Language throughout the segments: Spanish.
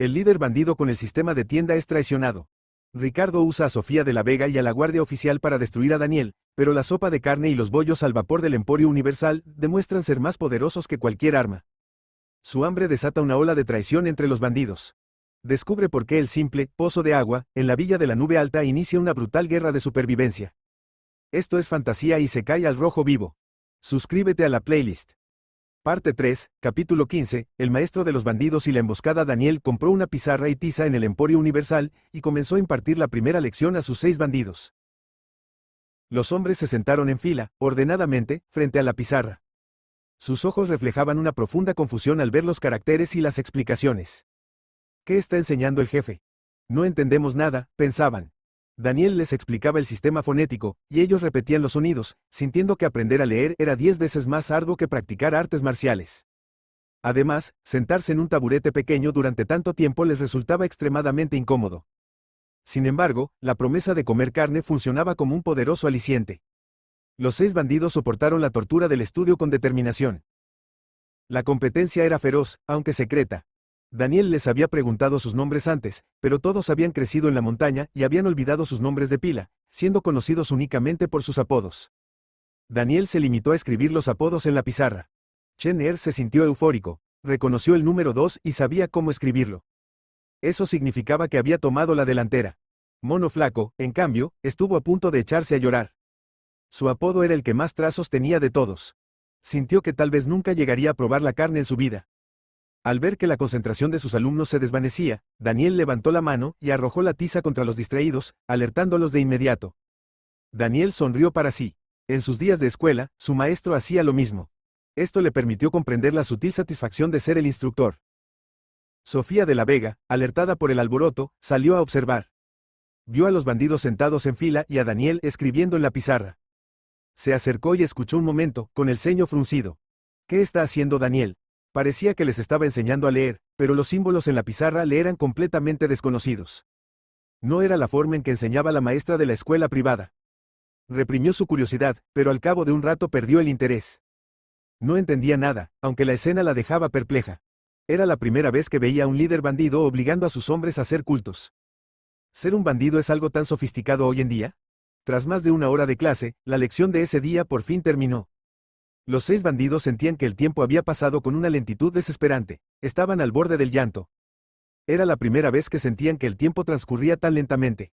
El líder bandido con el sistema de tienda es traicionado. Ricardo usa a Sofía de la Vega y a la Guardia Oficial para destruir a Daniel, pero la sopa de carne y los bollos al vapor del Emporio Universal demuestran ser más poderosos que cualquier arma. Su hambre desata una ola de traición entre los bandidos. Descubre por qué el simple pozo de agua, en la villa de la Nube Alta, inicia una brutal guerra de supervivencia. Esto es fantasía y se cae al rojo vivo. Suscríbete a la playlist. Parte 3, capítulo 15, el maestro de los bandidos y la emboscada. Daniel compró una pizarra y tiza en el Emporio Universal y comenzó a impartir la primera lección a sus 6 bandidos. Los hombres se sentaron en fila, ordenadamente, frente a la pizarra. Sus ojos reflejaban una profunda confusión al ver los caracteres y las explicaciones. ¿Qué está enseñando el jefe? No entendemos nada, pensaban. Daniel les explicaba el sistema fonético, y ellos repetían los sonidos, sintiendo que aprender a leer era 10 veces más arduo que practicar artes marciales. Además, sentarse en un taburete pequeño durante tanto tiempo les resultaba extremadamente incómodo. Sin embargo, la promesa de comer carne funcionaba como un poderoso aliciente. Los 6 bandidos soportaron la tortura del estudio con determinación. La competencia era feroz, aunque secreta. Daniel les había preguntado sus nombres antes, pero todos habían crecido en la montaña y habían olvidado sus nombres de pila, siendo conocidos únicamente por sus apodos. Daniel se limitó a escribir los apodos en la pizarra. Chen Er se sintió eufórico, reconoció el número 2 y sabía cómo escribirlo. Eso significaba que había tomado la delantera. Mono Flaco, en cambio, estuvo a punto de echarse a llorar. Su apodo era el que más trazos tenía de todos. Sintió que tal vez nunca llegaría a probar la carne en su vida. Al ver que la concentración de sus alumnos se desvanecía, Daniel levantó la mano y arrojó la tiza contra los distraídos, alertándolos de inmediato. Daniel sonrió para sí. En sus días de escuela, su maestro hacía lo mismo. Esto le permitió comprender la sutil satisfacción de ser el instructor. Sofía de la Vega, alertada por el alboroto, salió a observar. Vio a los bandidos sentados en fila y a Daniel escribiendo en la pizarra. Se acercó y escuchó un momento, con el ceño fruncido. ¿Qué está haciendo Daniel? Parecía que les estaba enseñando a leer, pero los símbolos en la pizarra le eran completamente desconocidos. No era la forma en que enseñaba la maestra de la escuela privada. Reprimió su curiosidad, pero al cabo de un rato perdió el interés. No entendía nada, aunque la escena la dejaba perpleja. Era la primera vez que veía a un líder bandido obligando a sus hombres a ser cultos. ¿Ser un bandido es algo tan sofisticado hoy en día? Tras más de una hora de clase, la lección de ese día por fin terminó. Los 6 bandidos sentían que el tiempo había pasado con una lentitud desesperante. Estaban al borde del llanto. Era la primera vez que sentían que el tiempo transcurría tan lentamente.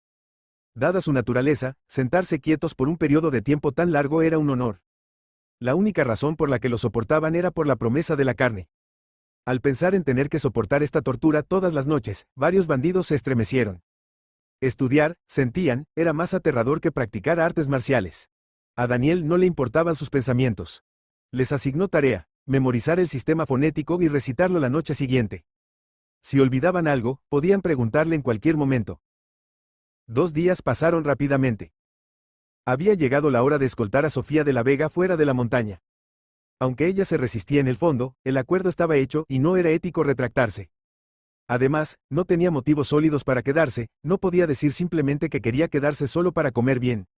Dada su naturaleza, sentarse quietos por un periodo de tiempo tan largo era un honor. La única razón por la que lo soportaban era por la promesa de la carne. Al pensar en tener que soportar esta tortura todas las noches, varios bandidos se estremecieron. Estudiar, sentían, era más aterrador que practicar artes marciales. A Daniel no le importaban sus pensamientos. Les asignó tarea, memorizar el sistema fonético y recitarlo la noche siguiente. Si olvidaban algo, podían preguntarle en cualquier momento. 2 días pasaron rápidamente. Había llegado la hora de escoltar a Sofía de la Vega fuera de la montaña. Aunque ella se resistía en el fondo, el acuerdo estaba hecho y no era ético retractarse. Además, no tenía motivos sólidos para quedarse, no podía decir simplemente que quería quedarse solo para comer bien.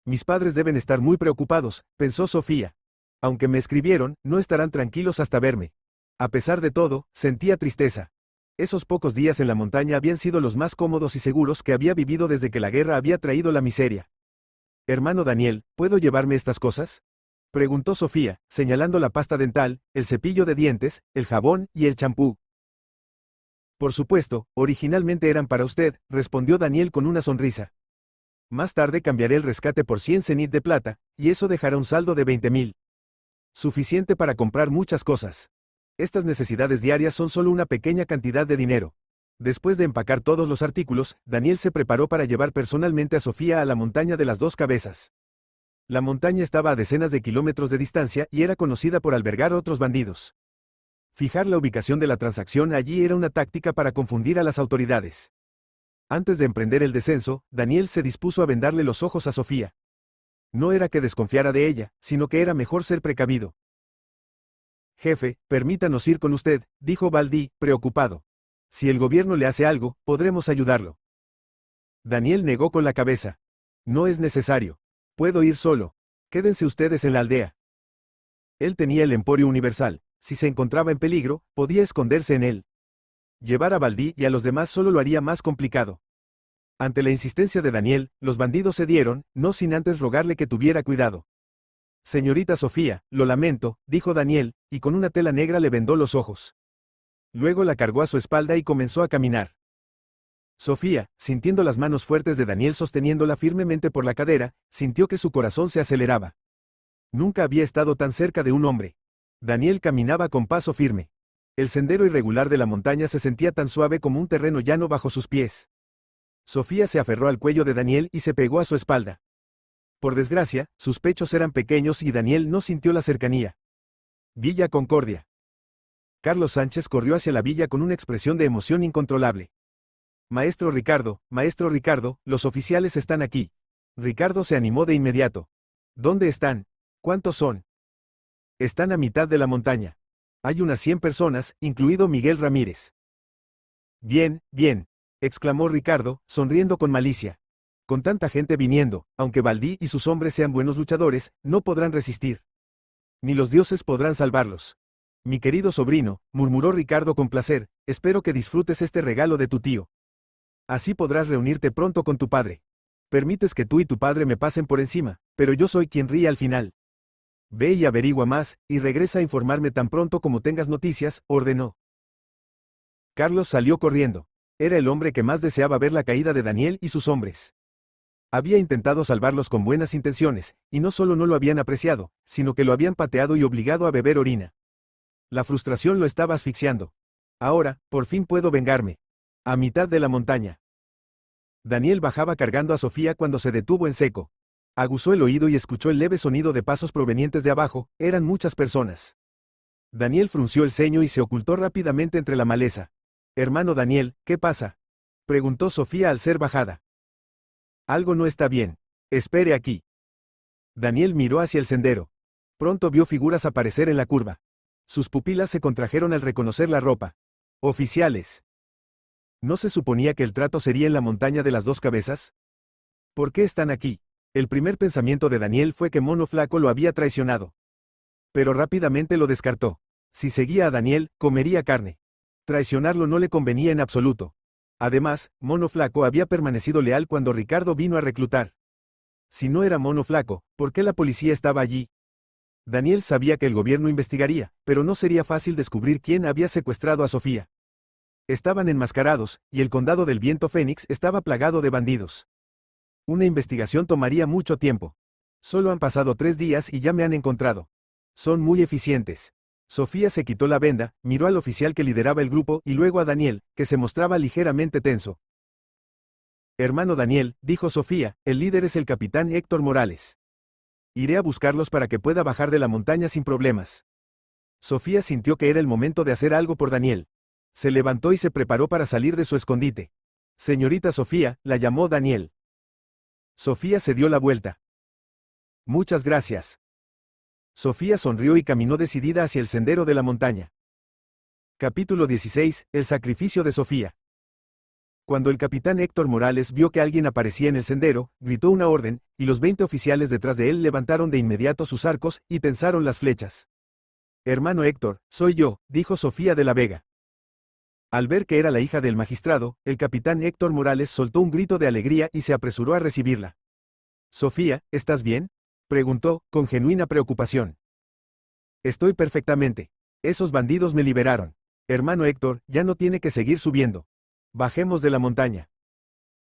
Mis padres deben estar muy preocupados, pensó Sofía. Aunque me escribieron, no estarán tranquilos hasta verme. A pesar de todo, sentía tristeza. Esos pocos días en la montaña habían sido los más cómodos y seguros que había vivido desde que la guerra había traído la miseria. Hermano Daniel, ¿puedo llevarme estas cosas? Preguntó Sofía, señalando la pasta dental, el cepillo de dientes, el jabón y el champú. Por supuesto, originalmente eran para usted, respondió Daniel con una sonrisa. Más tarde cambiaré el rescate por 100 cenit de plata, y eso dejará un saldo de 20.000. Suficiente para comprar muchas cosas. Estas necesidades diarias son solo una pequeña cantidad de dinero. Después de empacar todos los artículos, Daniel se preparó para llevar personalmente a Sofía a la montaña de las 2 cabezas. La montaña estaba a decenas de kilómetros de distancia y era conocida por albergar otros bandidos. Fijar la ubicación de la transacción allí era una táctica para confundir a las autoridades. Antes de emprender el descenso, Daniel se dispuso a vendarle los ojos a Sofía. No era que desconfiara de ella, sino que era mejor ser precavido. Jefe, permítanos ir con usted, dijo Baldi, preocupado. Si el gobierno le hace algo, podremos ayudarlo. Daniel negó con la cabeza. No es necesario. Puedo ir solo. Quédense ustedes en la aldea. Él tenía el Emporio Universal. Si se encontraba en peligro, podía esconderse en él. Llevar a Baldí y a los demás solo lo haría más complicado. Ante la insistencia de Daniel, los bandidos cedieron, no sin antes rogarle que tuviera cuidado. Señorita Sofía, lo lamento, dijo Daniel, y con una tela negra le vendó los ojos. Luego la cargó a su espalda y comenzó a caminar. Sofía, sintiendo las manos fuertes de Daniel sosteniéndola firmemente por la cadera, sintió que su corazón se aceleraba. Nunca había estado tan cerca de un hombre. Daniel caminaba con paso firme. El sendero irregular de la montaña se sentía tan suave como un terreno llano bajo sus pies. Sofía se aferró al cuello de Daniel y se pegó a su espalda. Por desgracia, sus pechos eran pequeños y Daniel no sintió la cercanía. Villa Concordia. Carlos Sánchez corrió hacia la villa con una expresión de emoción incontrolable. Maestro Ricardo, los oficiales están aquí. Ricardo se animó de inmediato. ¿Dónde están? ¿Cuántos son? Están a mitad de la montaña. Hay unas 100 personas, incluido Miguel Ramírez. Bien, bien, exclamó Ricardo, sonriendo con malicia. Con tanta gente viniendo, aunque Baldí y sus hombres sean buenos luchadores, no podrán resistir. Ni los dioses podrán salvarlos. Mi querido sobrino, murmuró Ricardo con placer, espero que disfrutes este regalo de tu tío. Así podrás reunirte pronto con tu padre. Permites que tú y tu padre me pasen por encima, pero yo soy quien ríe al final. Ve y averigua más, y regresa a informarme tan pronto como tengas noticias, ordenó. Carlos salió corriendo. Era el hombre que más deseaba ver la caída de Daniel y sus hombres. Había intentado salvarlos con buenas intenciones, y no solo no lo habían apreciado, sino que lo habían pateado y obligado a beber orina. La frustración lo estaba asfixiando. Ahora, por fin puedo vengarme. A mitad de la montaña. Daniel bajaba cargando a Sofía cuando se detuvo en seco. Aguzó el oído y escuchó el leve sonido de pasos provenientes de abajo, eran muchas personas. Daniel frunció el ceño y se ocultó rápidamente entre la maleza. Hermano Daniel, ¿qué pasa? Preguntó Sofía al ser bajada. Algo no está bien. Espere aquí. Daniel miró hacia el sendero. Pronto vio figuras aparecer en la curva. Sus pupilas se contrajeron al reconocer la ropa. Oficiales. ¿No se suponía que el trato sería en la montaña de las dos cabezas? ¿Por qué están aquí? El primer pensamiento de Daniel fue que Mono Flaco lo había traicionado. Pero rápidamente lo descartó. Si seguía a Daniel, comería carne. Traicionarlo no le convenía en absoluto. Además, Mono Flaco había permanecido leal cuando Ricardo vino a reclutar. Si no era Mono Flaco, ¿por qué la policía estaba allí? Daniel sabía que el gobierno investigaría, pero no sería fácil descubrir quién había secuestrado a Sofía. Estaban enmascarados, y el condado del Viento Fénix estaba plagado de bandidos. Una investigación tomaría mucho tiempo. Solo han pasado 3 días y ya me han encontrado. Son muy eficientes. Sofía se quitó la venda, miró al oficial que lideraba el grupo y luego a Daniel, que se mostraba ligeramente tenso. Hermano Daniel, dijo Sofía, el líder es el capitán Héctor Morales. Iré a buscarlos para que pueda bajar de la montaña sin problemas. Sofía sintió que era el momento de hacer algo por Daniel. Se levantó y se preparó para salir de su escondite. Señorita Sofía, la llamó Daniel. Sofía se dio la vuelta. Muchas gracias. Sofía sonrió y caminó decidida hacia el sendero de la montaña. Capítulo 16, el sacrificio de Sofía. Cuando el capitán Héctor Morales vio que alguien aparecía en el sendero, gritó una orden, y los 20 oficiales detrás de él levantaron de inmediato sus arcos, y tensaron las flechas. Hermano Héctor, soy yo, dijo Sofía de la Vega. Al ver que era la hija del magistrado, el capitán Héctor Morales soltó un grito de alegría y se apresuró a recibirla. Sofía, ¿estás bien?, preguntó, con genuina preocupación. Estoy perfectamente. Esos bandidos me liberaron. Hermano Héctor, ya no tiene que seguir subiendo. Bajemos de la montaña.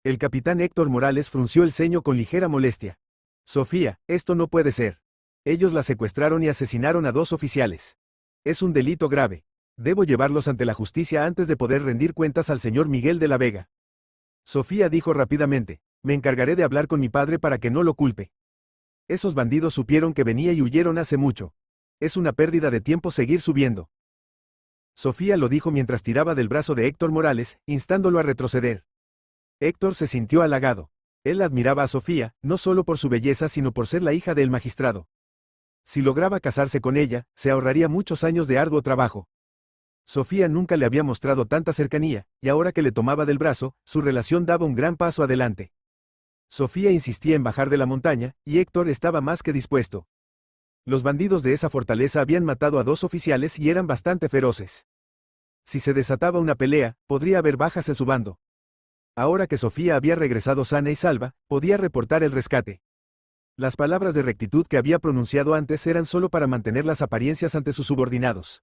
El capitán Héctor Morales frunció el ceño con ligera molestia. Sofía, esto no puede ser. Ellos la secuestraron y asesinaron a 2 oficiales. Es un delito grave. Debo llevarlos ante la justicia antes de poder rendir cuentas al señor Miguel de la Vega. Sofía dijo rápidamente, me encargaré de hablar con mi padre para que no lo culpe. Esos bandidos supieron que venía y huyeron hace mucho. Es una pérdida de tiempo seguir subiendo. Sofía lo dijo mientras tiraba del brazo de Héctor Morales, instándolo a retroceder. Héctor se sintió halagado. Él admiraba a Sofía, no solo por su belleza sino por ser la hija del magistrado. Si lograba casarse con ella, se ahorraría muchos años de arduo trabajo. Sofía nunca le había mostrado tanta cercanía, y ahora que le tomaba del brazo, su relación daba un gran paso adelante. Sofía insistía en bajar de la montaña, y Héctor estaba más que dispuesto. Los bandidos de esa fortaleza habían matado a 2 oficiales y eran bastante feroces. Si se desataba una pelea, podría haber bajas en su bando. Ahora que Sofía había regresado sana y salva, podía reportar el rescate. Las palabras de rectitud que había pronunciado antes eran solo para mantener las apariencias ante sus subordinados.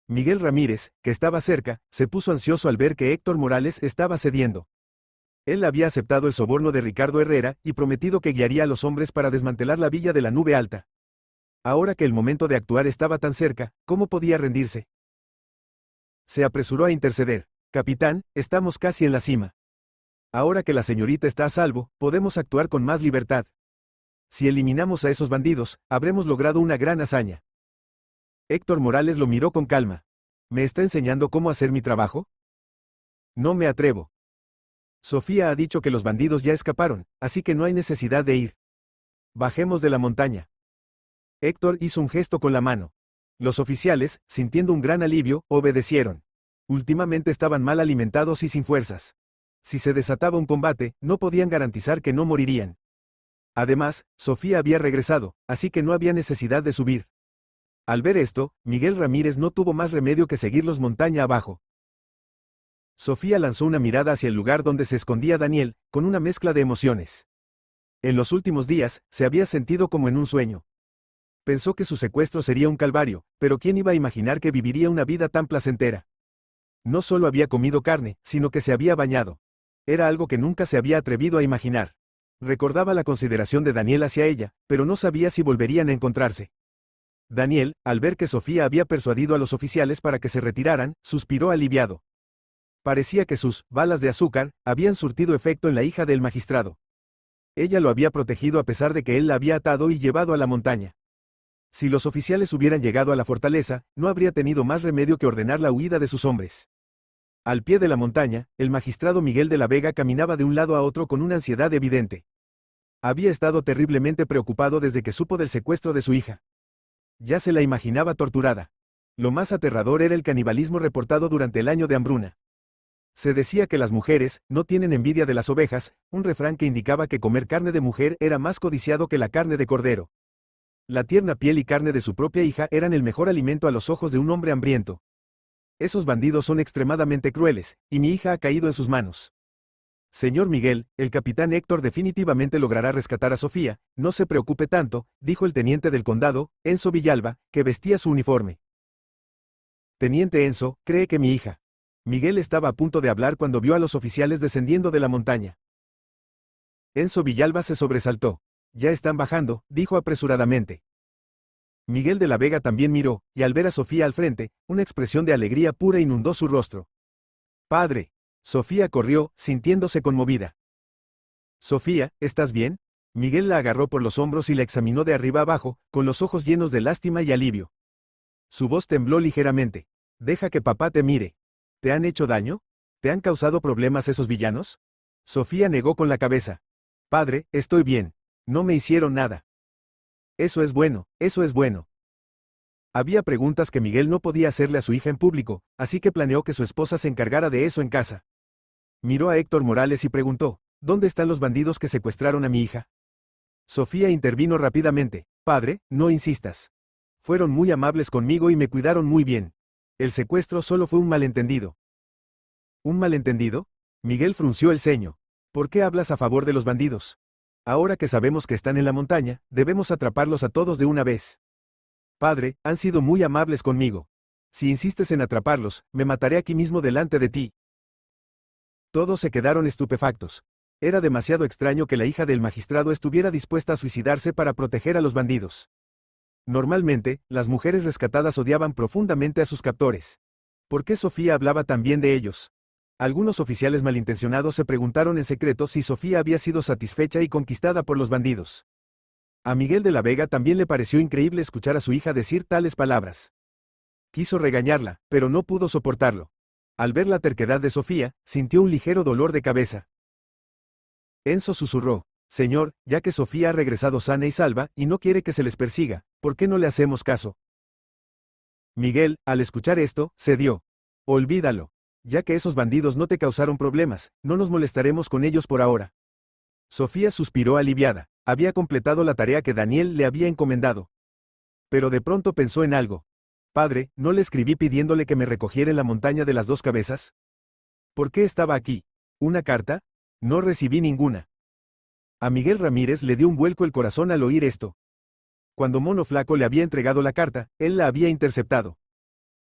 Miguel Ramírez, que estaba cerca, se puso ansioso al ver que Héctor Morales estaba cediendo. Él había aceptado el soborno de Ricardo Herrera y prometido que guiaría a los hombres para desmantelar la villa de la Nube Alta. Ahora que el momento de actuar estaba tan cerca, ¿cómo podía rendirse? Se apresuró a interceder. Capitán, estamos casi en la cima. Ahora que la señorita está a salvo, podemos actuar con más libertad. Si eliminamos a esos bandidos, habremos logrado una gran hazaña. Héctor Morales lo miró con calma. ¿Me está enseñando cómo hacer mi trabajo? No me atrevo. Sofía ha dicho que los bandidos ya escaparon, así que no hay necesidad de ir. Bajemos de la montaña. Héctor hizo un gesto con la mano. Los oficiales, sintiendo un gran alivio, obedecieron. Últimamente estaban mal alimentados y sin fuerzas. Si se desataba un combate, no podían garantizar que no morirían. Además, Sofía había regresado, así que no había necesidad de subir. Al ver esto, Miguel Ramírez no tuvo más remedio que seguirlos montaña abajo. Sofía lanzó una mirada hacia el lugar donde se escondía Daniel, con una mezcla de emociones. En los últimos días, se había sentido como en un sueño. Pensó que su secuestro sería un calvario, pero ¿quién iba a imaginar que viviría una vida tan placentera? No solo había comido carne, sino que se había bañado. Era algo que nunca se había atrevido a imaginar. Recordaba la consideración de Daniel hacia ella, pero no sabía si volverían a encontrarse. Daniel, al ver que Sofía había persuadido a los oficiales para que se retiraran, suspiró aliviado. Parecía que sus balas de azúcar habían surtido efecto en la hija del magistrado. Ella lo había protegido a pesar de que él la había atado y llevado a la montaña. Si los oficiales hubieran llegado a la fortaleza, no habría tenido más remedio que ordenar la huida de sus hombres. Al pie de la montaña, el magistrado Miguel de la Vega caminaba de un lado a otro con una ansiedad evidente. Había estado terriblemente preocupado desde que supo del secuestro de su hija. Ya se la imaginaba torturada. Lo más aterrador era el canibalismo reportado durante el año de hambruna. Se decía que las mujeres no tienen envidia de las ovejas, un refrán que indicaba que comer carne de mujer era más codiciado que la carne de cordero. La tierna piel y carne de su propia hija eran el mejor alimento a los ojos de un hombre hambriento. Esos bandidos son extremadamente crueles, y mi hija ha caído en sus manos. Señor Miguel, el capitán Héctor definitivamente logrará rescatar a Sofía, no se preocupe tanto, dijo el teniente del condado, Enzo Villalba, que vestía su uniforme. Teniente Enzo, cree que mi hija. Miguel estaba a punto de hablar cuando vio a los oficiales descendiendo de la montaña. Enzo Villalba se sobresaltó. Ya están bajando, dijo apresuradamente. Miguel de la Vega también miró, y al ver a Sofía al frente, una expresión de alegría pura inundó su rostro. Padre. Sofía corrió, sintiéndose conmovida. Sofía, ¿estás bien? Miguel la agarró por los hombros y la examinó de arriba abajo, con los ojos llenos de lástima y alivio. Su voz tembló ligeramente. Deja que papá te mire. ¿Te han hecho daño? ¿Te han causado problemas esos villanos? Sofía negó con la cabeza. Padre, estoy bien. No me hicieron nada. Eso es bueno, eso es bueno. Había preguntas que Miguel no podía hacerle a su hija en público, así que planeó que su esposa se encargara de eso en casa. Miró a Héctor Morales y preguntó, ¿dónde están los bandidos que secuestraron a mi hija? Sofía intervino rápidamente. Padre, no insistas. Fueron muy amables conmigo y me cuidaron muy bien. El secuestro solo fue un malentendido. ¿Un malentendido? Miguel frunció el ceño. ¿Por qué hablas a favor de los bandidos? Ahora que sabemos que están en la montaña, debemos atraparlos a todos de una vez. Padre, han sido muy amables conmigo. Si insistes en atraparlos, me mataré aquí mismo delante de ti. Todos se quedaron estupefactos. Era demasiado extraño que la hija del magistrado estuviera dispuesta a suicidarse para proteger a los bandidos. Normalmente, las mujeres rescatadas odiaban profundamente a sus captores. ¿Por qué Sofía hablaba tan bien de ellos? Algunos oficiales malintencionados se preguntaron en secreto si Sofía había sido satisfecha y conquistada por los bandidos. A Miguel de la Vega también le pareció increíble escuchar a su hija decir tales palabras. Quiso regañarla, pero no pudo soportarlo. Al ver la terquedad de Sofía, sintió un ligero dolor de cabeza. Enzo susurró, Señor, ya que Sofía ha regresado sana y salva, y no quiere que se les persiga, ¿por qué no le hacemos caso? Miguel, al escuchar esto, cedió. Olvídalo. Ya que esos bandidos no te causaron problemas, no nos molestaremos con ellos por ahora. Sofía suspiró aliviada. Había completado la tarea que Daniel le había encomendado. Pero de pronto pensó en algo. Padre, ¿no le escribí pidiéndole que me recogiera en la montaña de las dos cabezas? ¿Por qué estaba aquí? ¿Una carta? No recibí ninguna. A Miguel Ramírez le dio un vuelco el corazón al oír esto. Cuando Mono Flaco le había entregado la carta, él la había interceptado.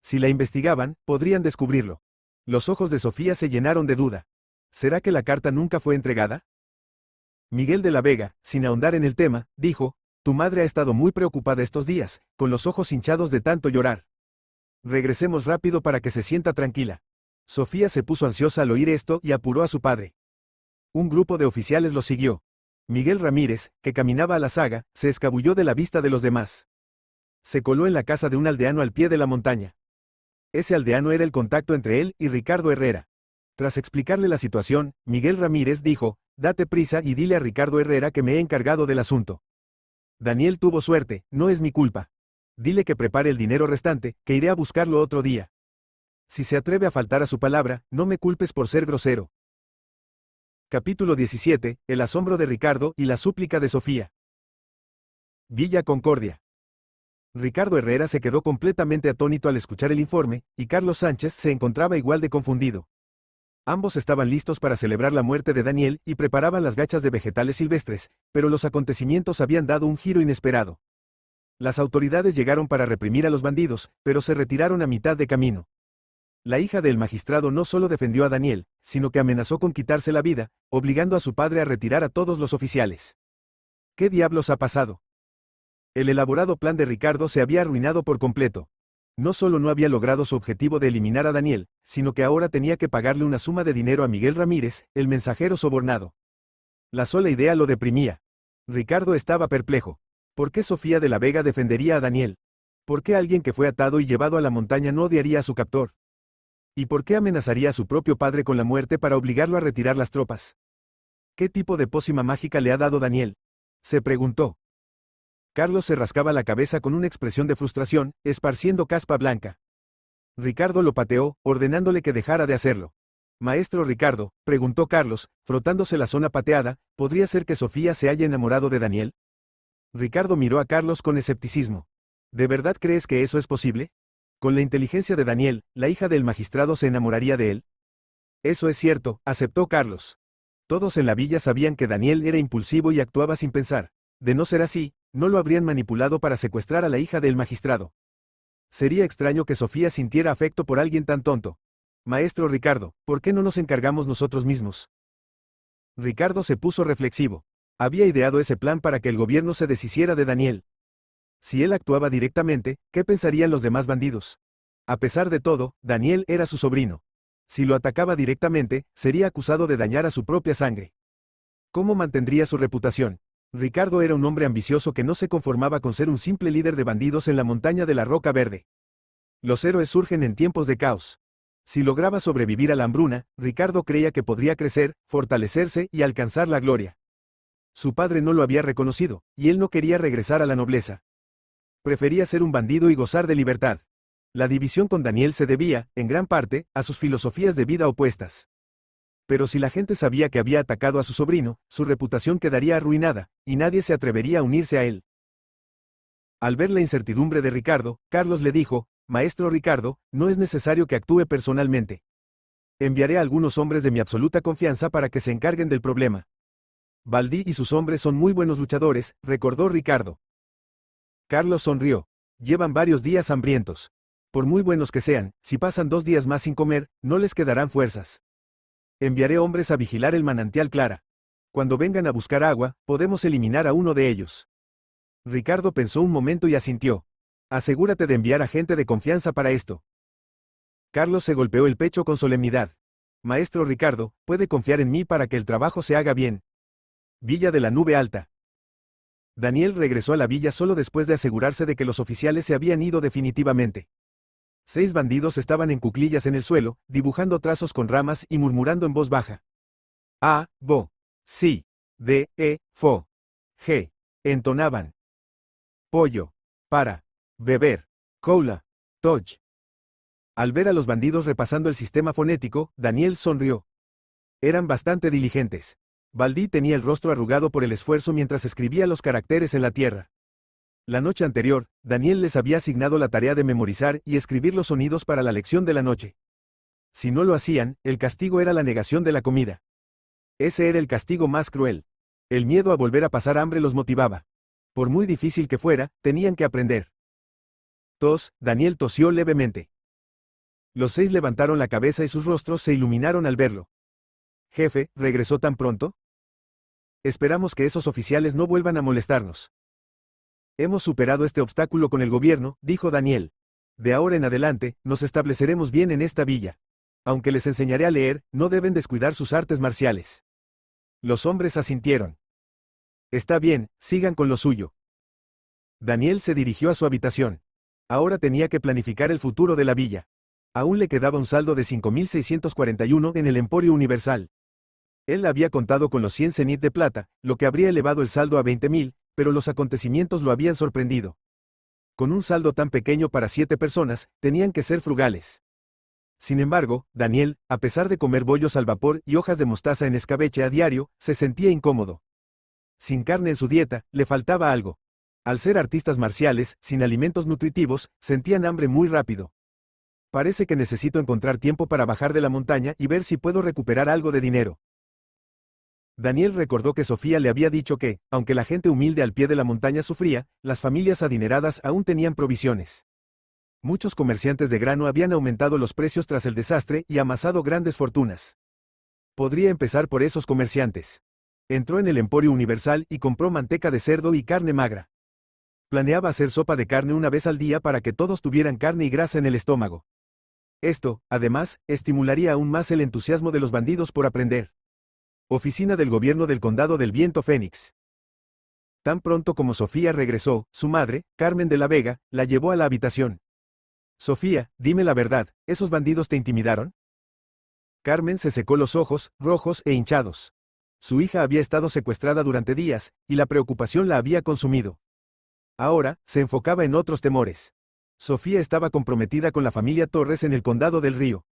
Si la investigaban, podrían descubrirlo. Los ojos de Sofía se llenaron de duda. ¿Será que la carta nunca fue entregada? Miguel de la Vega, sin ahondar en el tema, dijo: tu madre ha estado muy preocupada estos días, con los ojos hinchados de tanto llorar. Regresemos rápido para que se sienta tranquila. Sofía se puso ansiosa al oír esto y apuró a su padre. Un grupo de oficiales los siguió. Miguel Ramírez, que caminaba a la zaga, se escabulló de la vista de los demás. Se coló en la casa de un aldeano al pie de la montaña. Ese aldeano era el contacto entre él y Ricardo Herrera. Tras explicarle la situación, Miguel Ramírez dijo: date prisa y dile a Ricardo Herrera que me he encargado del asunto. Daniel tuvo suerte, no es mi culpa. Dile que prepare el dinero restante, que iré a buscarlo otro día. Si se atreve a faltar a su palabra, no me culpes por ser grosero. Capítulo 17, el asombro de Ricardo y la súplica de Sofía. Villa Concordia. Ricardo Herrera se quedó completamente atónito al escuchar el informe, y Carlos Sánchez se encontraba igual de confundido. Ambos estaban listos para celebrar la muerte de Daniel y preparaban las gachas de vegetales silvestres, pero los acontecimientos habían dado un giro inesperado. Las autoridades llegaron para reprimir a los bandidos, pero se retiraron a mitad de camino. La hija del magistrado no solo defendió a Daniel, sino que amenazó con quitarse la vida, obligando a su padre a retirar a todos los oficiales. ¿Qué diablos ha pasado? El elaborado plan de Ricardo se había arruinado por completo. No solo no había logrado su objetivo de eliminar a Daniel, sino que ahora tenía que pagarle una suma de dinero a Miguel Ramírez, el mensajero sobornado. La sola idea lo deprimía. Ricardo estaba perplejo. ¿Por qué Sofía de la Vega defendería a Daniel? ¿Por qué alguien que fue atado y llevado a la montaña no odiaría a su captor? ¿Y por qué amenazaría a su propio padre con la muerte para obligarlo a retirar las tropas? ¿Qué tipo de pócima mágica le ha dado Daniel? Se preguntó. Carlos se rascaba la cabeza con una expresión de frustración, esparciendo caspa blanca. Ricardo lo pateó, ordenándole que dejara de hacerlo. Maestro Ricardo, preguntó Carlos, frotándose la zona pateada, ¿podría ser que Sofía se haya enamorado de Daniel? Ricardo miró a Carlos con escepticismo. ¿De verdad crees que eso es posible? Con la inteligencia de Daniel, la hija del magistrado se enamoraría de él. Eso es cierto, aceptó Carlos. Todos en la villa sabían que Daniel era impulsivo y actuaba sin pensar. De no ser así, no lo habrían manipulado para secuestrar a la hija del magistrado. Sería extraño que Sofía sintiera afecto por alguien tan tonto. Maestro Ricardo, ¿por qué no nos encargamos nosotros mismos? Ricardo se puso reflexivo. Había ideado ese plan para que el gobierno se deshiciera de Daniel. Si él actuaba directamente, ¿qué pensarían los demás bandidos? A pesar de todo, Daniel era su sobrino. Si lo atacaba directamente, sería acusado de dañar a su propia sangre. ¿Cómo mantendría su reputación? Ricardo era un hombre ambicioso que no se conformaba con ser un simple líder de bandidos en la montaña de la Roca Verde. Los héroes surgen en tiempos de caos. Si lograba sobrevivir a la hambruna, Ricardo creía que podría crecer, fortalecerse y alcanzar la gloria. Su padre no lo había reconocido, y él no quería regresar a la nobleza. Prefería ser un bandido y gozar de libertad. La división con Daniel se debía, en gran parte, a sus filosofías de vida opuestas. Pero si la gente sabía que había atacado a su sobrino, su reputación quedaría arruinada, y nadie se atrevería a unirse a él. Al ver la incertidumbre de Ricardo, Carlos le dijo: Maestro Ricardo, no es necesario que actúe personalmente. Enviaré a algunos hombres de mi absoluta confianza para que se encarguen del problema. Baldí y sus hombres son muy buenos luchadores, recordó Ricardo. Carlos sonrió. Llevan varios días hambrientos. Por muy buenos que sean, si pasan 2 días más sin comer, no les quedarán fuerzas. Enviaré hombres a vigilar el manantial Clara. Cuando vengan a buscar agua, podemos eliminar a uno de ellos. Ricardo pensó un momento y asintió. Asegúrate de enviar a gente de confianza para esto. Carlos se golpeó el pecho con solemnidad. Maestro Ricardo, puede confiar en mí para que el trabajo se haga bien. Villa de la Nube Alta. Daniel regresó a la villa solo después de asegurarse de que los oficiales se habían ido definitivamente. 6 bandidos estaban en cuclillas en el suelo, dibujando trazos con ramas y murmurando en voz baja. A, bo, si, D, E, fo, G. Entonaban. Pollo. Para. Beber. Cola. Toj. Al ver a los bandidos repasando el sistema fonético, Daniel sonrió. Eran bastante diligentes. Baldí tenía el rostro arrugado por el esfuerzo mientras escribía los caracteres en la tierra. La noche anterior, Daniel les había asignado la tarea de memorizar y escribir los sonidos para la lección de la noche. Si no lo hacían, el castigo era la negación de la comida. Ese era el castigo más cruel. El miedo a volver a pasar hambre los motivaba. Por muy difícil que fuera, tenían que aprender. Daniel tosió levemente. Los 6 levantaron la cabeza y sus rostros se iluminaron al verlo. Jefe, ¿regresó tan pronto? Esperamos que esos oficiales no vuelvan a molestarnos. Hemos superado este obstáculo con el gobierno, dijo Daniel. De ahora en adelante, nos estableceremos bien en esta villa. Aunque les enseñaré a leer, no deben descuidar sus artes marciales. Los hombres asintieron. Está bien, sigan con lo suyo. Daniel se dirigió a su habitación. Ahora tenía que planificar el futuro de la villa. Aún le quedaba un saldo de 5.641 en el Emporio Universal. Él había contado con los 100 cenit de plata, lo que habría elevado el saldo a 20.000, pero los acontecimientos lo habían sorprendido. Con un saldo tan pequeño para 7 personas, tenían que ser frugales. Sin embargo, Daniel, a pesar de comer bollos al vapor y hojas de mostaza en escabeche a diario, se sentía incómodo. Sin carne en su dieta, le faltaba algo. Al ser artistas marciales, sin alimentos nutritivos, sentían hambre muy rápido. Parece que necesito encontrar tiempo para bajar de la montaña y ver si puedo recuperar algo de dinero. Daniel recordó que Sofía le había dicho que, aunque la gente humilde al pie de la montaña sufría, las familias adineradas aún tenían provisiones. Muchos comerciantes de grano habían aumentado los precios tras el desastre y amasado grandes fortunas. Podría empezar por esos comerciantes. Entró en el Emporio Universal y compró manteca de cerdo y carne magra. Planeaba hacer sopa de carne una vez al día para que todos tuvieran carne y grasa en el estómago. Esto, además, estimularía aún más el entusiasmo de los bandidos por aprender. Oficina del Gobierno del Condado del Viento Fénix. Tan pronto como Sofía regresó, su madre, Carmen de la Vega, la llevó a la habitación. Sofía, dime la verdad, ¿esos bandidos te intimidaron? Carmen se secó los ojos, rojos e hinchados. Su hija había estado secuestrada durante días, y la preocupación la había consumido. Ahora, se enfocaba en otros temores. Sofía estaba comprometida con la familia Torres en el Condado del Río.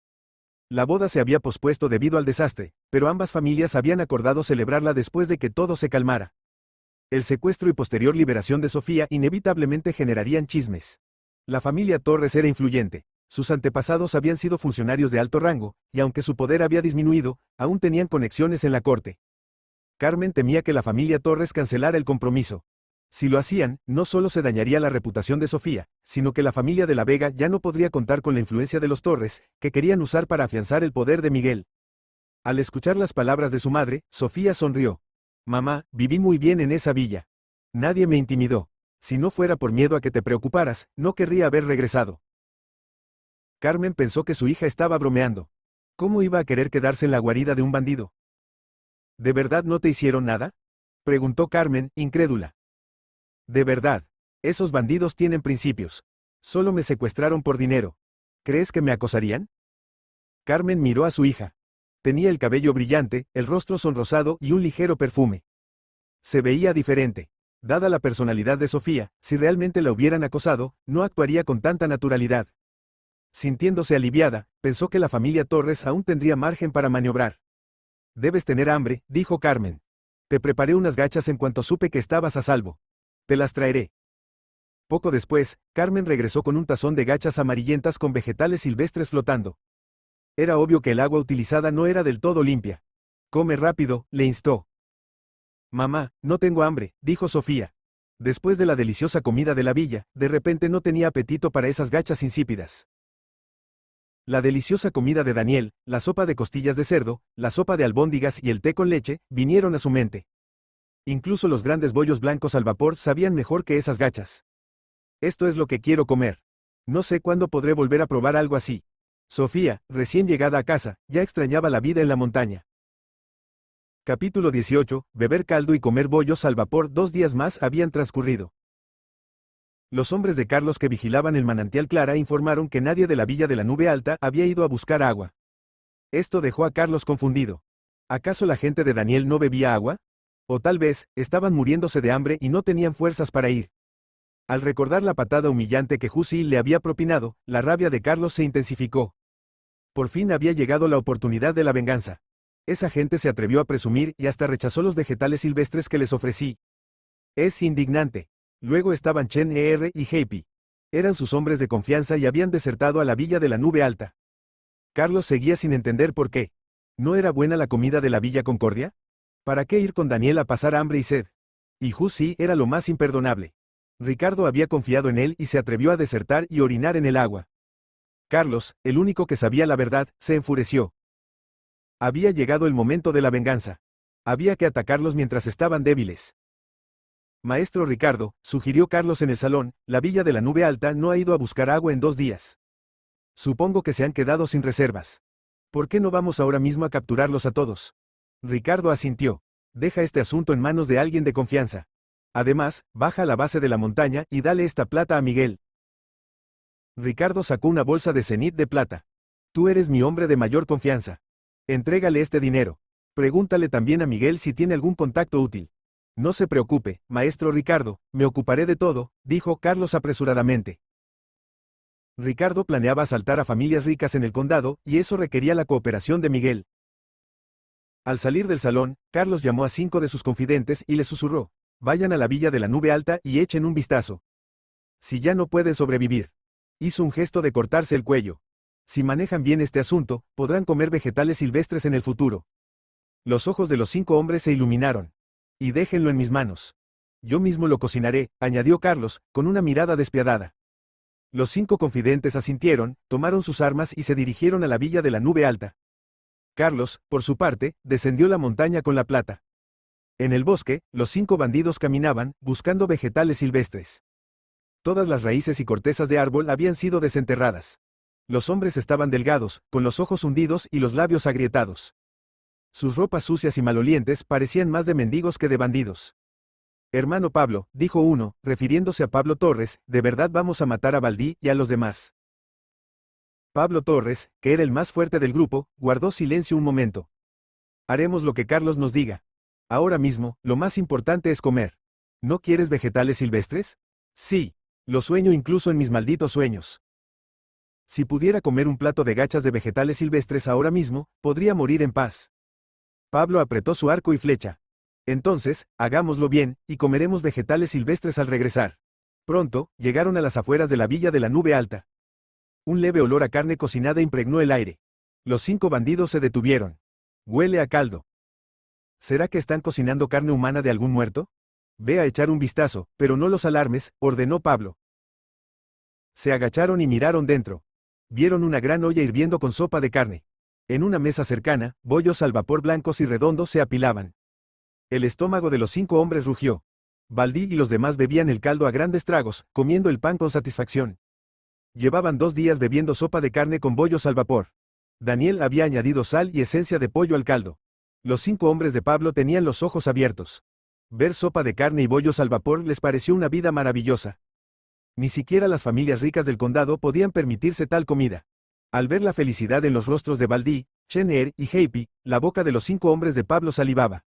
La boda se había pospuesto debido al desastre, pero ambas familias habían acordado celebrarla después de que todo se calmara. El secuestro y posterior liberación de Sofía inevitablemente generarían chismes. La familia Torres era influyente. Sus antepasados habían sido funcionarios de alto rango, y aunque su poder había disminuido, aún tenían conexiones en la corte. Carmen temía que la familia Torres cancelara el compromiso. Si lo hacían, no solo se dañaría la reputación de Sofía, sino que la familia de la Vega ya no podría contar con la influencia de los Torres, que querían usar para afianzar el poder de Miguel. Al escuchar las palabras de su madre, Sofía sonrió. Mamá, viví muy bien en esa villa. Nadie me intimidó. Si no fuera por miedo a que te preocuparas, no querría haber regresado. Carmen pensó que su hija estaba bromeando. ¿Cómo iba a querer quedarse en la guarida de un bandido? ¿De verdad no te hicieron nada? Preguntó Carmen, incrédula. De verdad. Esos bandidos tienen principios. Solo me secuestraron por dinero. ¿Crees que me acosarían? Carmen miró a su hija. Tenía el cabello brillante, el rostro sonrosado y un ligero perfume. Se veía diferente. Dada la personalidad de Sofía, si realmente la hubieran acosado, no actuaría con tanta naturalidad. Sintiéndose aliviada, pensó que la familia Torres aún tendría margen para maniobrar. Debes tener hambre, dijo Carmen. Te preparé unas gachas en cuanto supe que estabas a salvo. Te las traeré. Poco después, Carmen regresó con un tazón de gachas amarillentas con vegetales silvestres flotando. Era obvio que el agua utilizada no era del todo limpia. Come rápido, le instó. Mamá, no tengo hambre, dijo Sofía. Después de la deliciosa comida de la villa, de repente no tenía apetito para esas gachas insípidas. La deliciosa comida de Daniel, la sopa de costillas de cerdo, la sopa de albóndigas y el té con leche, vinieron a su mente. Incluso los grandes bollos blancos al vapor sabían mejor que esas gachas. Esto es lo que quiero comer. No sé cuándo podré volver a probar algo así. Sofía, recién llegada a casa, ya extrañaba la vida en la montaña. Capítulo 18, beber caldo y comer bollos al vapor. 2 días más habían transcurrido. Los hombres de Carlos que vigilaban el manantial Clara informaron que nadie de la villa de la Nube Alta había ido a buscar agua. Esto dejó a Carlos confundido. ¿Acaso la gente de Daniel no bebía agua? O tal vez, estaban muriéndose de hambre y no tenían fuerzas para ir. Al recordar la patada humillante que Husi le había propinado, la rabia de Carlos se intensificó. Por fin había llegado la oportunidad de la venganza. Esa gente se atrevió a presumir y hasta rechazó los vegetales silvestres que les ofrecí. Es indignante. Luego estaban Chen Er y Heipi. Eran sus hombres de confianza y habían desertado a la villa de la Nube Alta. Carlos seguía sin entender por qué. ¿No era buena la comida de la Villa Concordia? ¿Para qué ir con Daniel a pasar hambre y sed? Y Hu sí era lo más imperdonable. Ricardo había confiado en él y se atrevió a desertar y orinar en el agua. Carlos, el único que sabía la verdad, se enfureció. Había llegado el momento de la venganza. Había que atacarlos mientras estaban débiles. Maestro Ricardo, sugirió Carlos en el salón, la Villa de la Nube Alta no ha ido a buscar agua en 2 días. Supongo que se han quedado sin reservas. ¿Por qué no vamos ahora mismo a capturarlos a todos? Ricardo asintió. Deja este asunto en manos de alguien de confianza. Además, baja a la base de la montaña y dale esta plata a Miguel. Ricardo sacó una bolsa de cenit de plata. Tú eres mi hombre de mayor confianza. Entrégale este dinero. Pregúntale también a Miguel si tiene algún contacto útil. No se preocupe, maestro Ricardo, me ocuparé de todo, dijo Carlos apresuradamente. Ricardo planeaba asaltar a familias ricas en el condado, y eso requería la cooperación de Miguel. Al salir del salón, Carlos llamó a 5 de sus confidentes y les susurró: vayan a la Villa de la Nube Alta y echen un vistazo. Si ya no pueden sobrevivir. Hizo un gesto de cortarse el cuello. Si manejan bien este asunto, podrán comer vegetales silvestres en el futuro. Los ojos de los 5 hombres se iluminaron. Y déjenlo en mis manos. Yo mismo lo cocinaré, añadió Carlos, con una mirada despiadada. Los 5 confidentes asintieron, tomaron sus armas y se dirigieron a la Villa de la Nube Alta. Carlos, por su parte, descendió la montaña con la plata. En el bosque, los 5 bandidos caminaban, buscando vegetales silvestres. Todas las raíces y cortezas de árbol habían sido desenterradas. Los hombres estaban delgados, con los ojos hundidos y los labios agrietados. Sus ropas sucias y malolientes parecían más de mendigos que de bandidos. Hermano Pablo, dijo uno, refiriéndose a Pablo Torres, ¿de verdad vamos a matar a Baldí y a los demás? Pablo Torres, que era el más fuerte del grupo, guardó silencio un momento. Haremos lo que Carlos nos diga. Ahora mismo, lo más importante es comer. ¿No quieres vegetales silvestres? Sí. Lo sueño incluso en mis malditos sueños. Si pudiera comer un plato de gachas de vegetales silvestres ahora mismo, podría morir en paz. Pablo apretó su arco y flecha. Entonces, hagámoslo bien, y comeremos vegetales silvestres al regresar. Pronto, llegaron a las afueras de la Villa de la Nube Alta. Un leve olor a carne cocinada impregnó el aire. Los 5 bandidos se detuvieron. Huele a caldo. ¿Será que están cocinando carne humana de algún muerto? Ve a echar un vistazo, pero no los alarmes, ordenó Pablo. Se agacharon y miraron dentro. Vieron una gran olla hirviendo con sopa de carne. En una mesa cercana, bollos al vapor blancos y redondos se apilaban. El estómago de los 5 hombres rugió. Baldí y los demás bebían el caldo a grandes tragos, comiendo el pan con satisfacción. Llevaban 2 días bebiendo sopa de carne con bollos al vapor. Daniel había añadido sal y esencia de pollo al caldo. Los 5 hombres de Pablo tenían los ojos abiertos. Ver sopa de carne y bollos al vapor les pareció una vida maravillosa. Ni siquiera las familias ricas del condado podían permitirse tal comida. Al ver la felicidad en los rostros de Baldí, Chen Er y Heipi, la boca de los 5 hombres de Pablo salivaba.